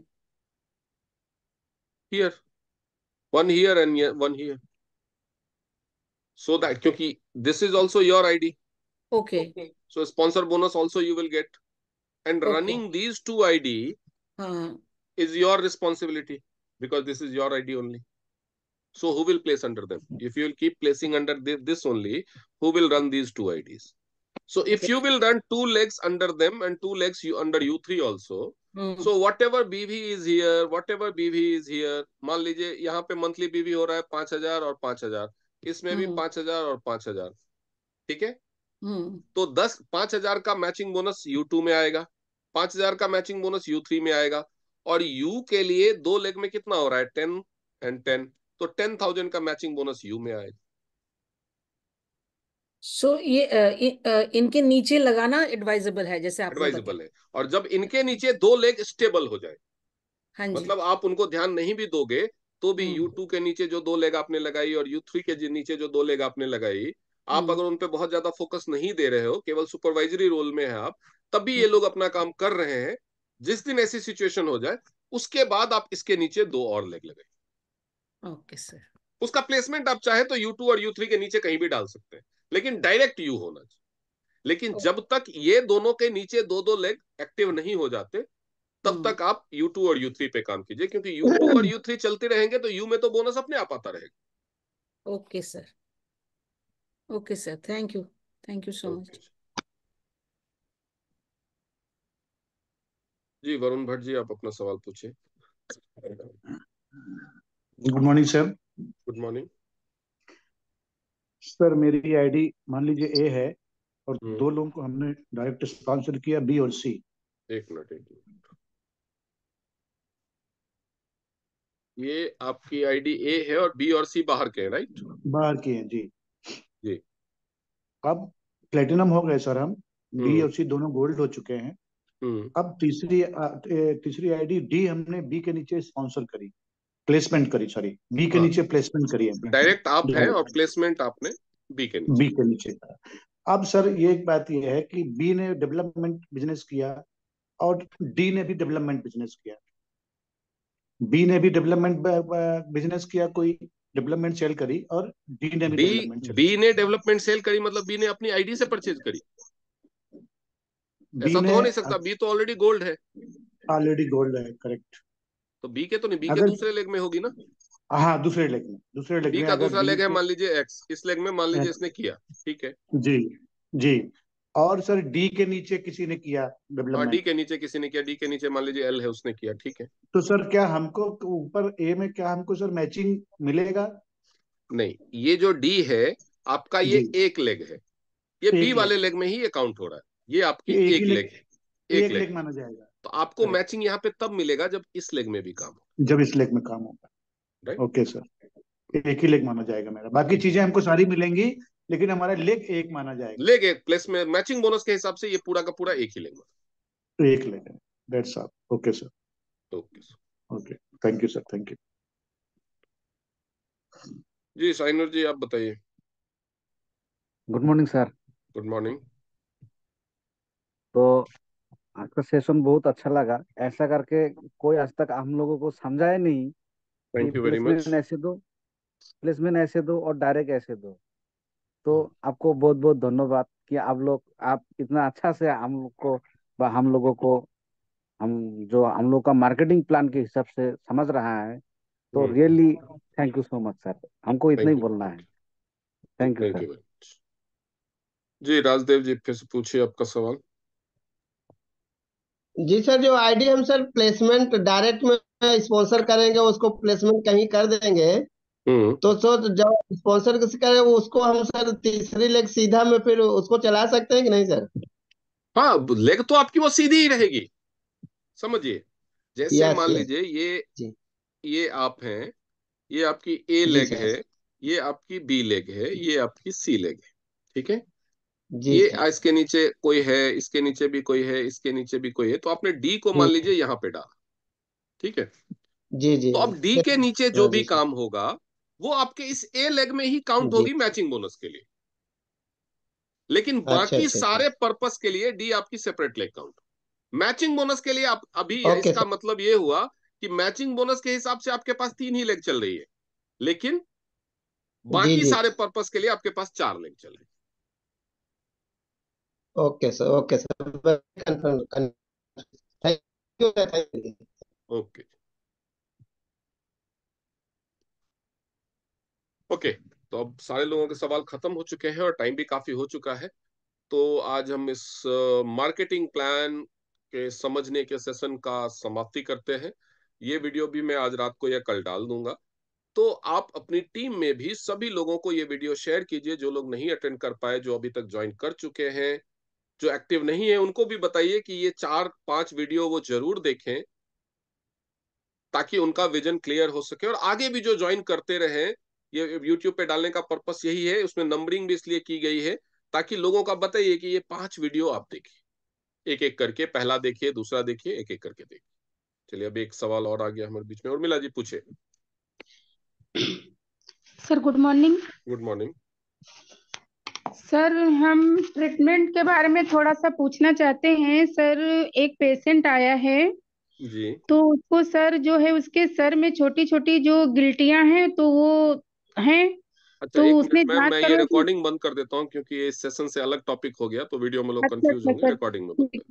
Here, one here and one here, so that, क्योंकि this is also your ID, Okay, so sponsor bonus also you will get, and okay. Running these two ID Uh, is your responsibility, because this is your ID only. So who will place under them? If you will keep placing under this only, who will run these two IDs? So if okay. you will run 2 legs under them and 2 legs you under U3 also, Hmm. so whatever BV is here, whatever BV is here, मान लीजिए यहाँ पे मंथली BV हो रहा है 5,000 और 5,000, इसमें भी Hmm. 5,000 और 5,000। ठीक है। Hmm. तो 5,000 का मैचिंग बोनस U2 में आएगा, 5,000 का मैचिंग बोनस U3 में आएगा, और U के लिए 2 लेग में कितना हो रहा है, 10 एंड 10, तो 10,000 का मैचिंग बोनस U में आएगा। So, ये इनके नीचे लगाना एडवाइजेबल है, जैसे आपने बताया। एडवाइजेबल है। और जब इनके नीचे 2 लेग स्टेबल हो जाए, हाँ जी। मतलब आप उनको ध्यान नहीं भी दोगे तो भी हम्म U2 के नीचे जो 2 लेग आपने लगाई और U3 के नीचे जो 2 लेग आपने लगाई, आप हम्म अगर उन पे बहुत ज्यादा फोकस नहीं दे रहे हो, केवल सुपरवाइजरी रोल में है आप, तब भी ये लोग अपना काम कर रहे हैं। जिस दिन ऐसी सिचुएशन हो जाए, उसके बाद आप इसके नीचे 2 और लेग लगाए। Okay sir. उसका प्लेसमेंट आप चाहे तो U2 और U3 के नीचे कहीं भी डाल सकते हैं, लेकिन डायरेक्ट यू होना चाहिए। लेकिन जब तक ये दोनों के नीचे 2 2 लेग एक्टिव नहीं हो जाते, तब हम्म तक आप U2 और U3 पे काम कीजिए, क्योंकि U2 और U3 चलते रहेंगे तो U में तो बोनस अपने आप आता रहेगा। Okay sir, okay sir, thank you so okay much. जी, वरुण भट्ट जी, आप अपना सवाल पूछिए। Good morning sir. Good morning. Sir मेरी आईडी मान लीजिए ए है और हम्म। 2 लोगों को हमने डायरेक्ट स्पॉन्सर किया, बी और सी। एक मिनट, एक मिनट। ये आपकी आईडी ए है और बी और सी बाहर के हैं, राइट? बाहर की हैं जी। जी। अब प्लेटिनम हो गए सर हम, बी हम्म। और सी दोनों गोल्ड हो चुके हैं। हम्म। अब तीसरी आईडी डी हमने बी के नीचे स्पॉन्सर करी, प्लेसमेंट करी, सॉरी बी के हाँ, नीचे प्लेसमेंट करी है। डायरेक्ट आप हैं और डायरेक्ट प्लेसमेंट आपने बी के नीचे। बी के नीचे करा। अब सर ये एक बात ये है कि बी ने डेवलपमेंट बिजनेस किया और डी ने भी डेवलपमेंट बिजनेस किया। बी ने भी डेवलपमेंट बिजनेस किया, कोई डेवलपमेंट सेल करी, और डी ने भी बी डेवलपमेंट सेल बी ने डेवलपमेंट सेल करी, मतलब बी ने अपनी आईडी से परचेज करी? करी। बी ऐसा तो ने हो नहीं सकता, बी तो ऑलरेडी गोल्ड है। ऑलरेडी गोल्ड है, करेक्ट। तो बी के तो नहीं, बी के अगर दूसरे लेग में होगी ना। हाँ, दूसरे लेग बी में का अगर दूसरा डी लेग है, के, मान लीजिए एक्स, इस लेग में मान लीजिए इसने किया, ठीक है। जी जी, और सर डी के नीचे किसी ने किया हाँ, डी डेवलपमेंट, के नीचे किसी ने किया, डी के नीचे मान लीजिए एल है, उसने किया, ठीक है। तो सर क्या हमको ऊपर ए में क्या हमको सर मैचिंग मिलेगा? नहीं, ये जो डी है आपका, ये जी, एक लेग है, ये बी एक वाले लेग, लेग में ही ये काउंट हो रहा है, ये आपकी ये एक ही एक लेग, लेग है। एक एक लेग लेग है। माना जाएगा। तो आपको करेक्ट, मैचिंग यहाँ पे तब मिलेगा जब इस लेग में भी काम हो, जब इस लेग में काम होगा। राइट। ओके सर, एक ही लेग माना जाएगा मेरा, बाकी चीजें हमको सारी मिलेंगी, लेकिन हमारा लेग एक माना जाएगा। लेग एक प्लस में मैचिंग बोनस के हिसाब से ये पूरा का पूरा एक ही लेग में। एक लेग है, that's all. Okay sir, okay. Okay, thank you sir, thank you. जी साइनर जी, आप बताइए। Good morning sir. Good morning. तो आज का सेशन बहुत अच्छा लगा। ऐसा करके कोई आज तक हम लोगों को समझाया नहीं कि thank you very much. Placement ऐसे दो और डायरेक्ट ऐसे दो। तो आपको बहुत बहुत धन्यवाद कि आप इतना अच्छा से हम लोग को हम लोगों को हम लोग का मार्केटिंग प्लान के हिसाब से समझ रहा है। तो really thank you so much sir. हमको इतना ही थैंक यू। बोलना है। Thank you thank sir. You very much. जी राजदेव जी फिर से पूछिए आपका सवाल। जी सर, जो आईडी हम सर प्लेसमेंट डायरेक्ट में स्पॉन्सर करेंगे, उसको प्लेसमेंट कहीं कर देंगे, तो जब स्पॉन्सर किसी करे उसको हम सर तीसरी लेग सीधा में फिर उसको चला सकते हैं कि नहीं सर? हाँ, लेग तो आपकी वो सीधी ही रहेगी। समझिए, जैसे यस मान यस। लीजिए जी ये आप हैं, ये आपकी ए जी लेग सर। है, ये आपकी बी लेग है, ये आपकी सी लेग है। ठीक है। जी ये सर। इसके नीचे कोई है, इसके नीचे भी कोई है, इसके नीचे भी कोई है, तो आपने डी को मान लीजिए यहां पे डाला। ठीक है। जी जी तो अब डी के नीचे जो हाँ भी जी सर। काम होगा वो आपके इस ए लेग में ही काउंट जी। होगी मैचिंग बोनस के लिए। लेकिन अच्छा बाकी अच्छा अच्छा। सारे पर्पस के लिए डी आपकी separate leg count. Matching bonus के लिए आप अभी है, ओके इसका सर। मतलब ये हुआ कि मैचिंग बोनस के हिसाब से आपके पास 3 ही लेग चल रही है, लेकिन जी बाकी जी। सारे पर्पस के लिए आपके पास 4 लेग चल रही okay sir, okay sir, confirm. Thank you sir, thank you. है। ओके। ओके। तो अब सारे लोगों के सवाल खत्म हो चुके हैं और टाइम भी काफी हो चुका है। तो आज हम इस मार्केटिंग प्लान के समझने के सेशन का समाप्ति करते हैं। ये वीडियो भी मैं आज रात को या कल डाल दूंगा। तो आप अपनी टीम में भी सभी लोगों को ये वीडियो शेयर कीजिए, जो लोग नहीं अटेंड कर पाए, जो अभी तक ज्वाइन कर चुके हैं, जो एक्टिव नहीं है उनको भी बताइए कि ये 4-5 वीडियो वो जरूर देखें, ताकि उनका विजन क्लियर हो सके और आगे भी जो ज्वाइन करते रहे। ये यूट्यूब पे डालने का पर्पस यही है, उसमें नंबरिंग भी इसलिए की गई है ताकि लोगों का बताइए कि ये 5 वीडियो आप देखिए, एक एक करके, पहला देखिए, दूसरा देखिए, एक एक करके देखिए। चलिए, अब एक सवाल और आ गया हमारे बीच में। उर्मिला जी पूछे। Sir good morning. Good morning. Sir हम ट्रीटमेंट के बारे में थोड़ा सा पूछना चाहते हैं सर। एक पेशेंट आया है, जी। तो उसको सर जो है उसके सर में छोटी छोटी जो गिल्टियां हैं तो वो हैं, अच्छा, तो एक मिनट उसने मैम, जांच मैं ये करवाई थी। रिकॉर्डिंग बंद कर देता हूँ क्योंकि ये इस सेशन से अलग टॉपिक हो गया, तो वीडियो में लोग अच्छा कंफ्यूज अच्छा होंगे। अच्छा, रिकॉर्डिंग में बंद कर। ठीक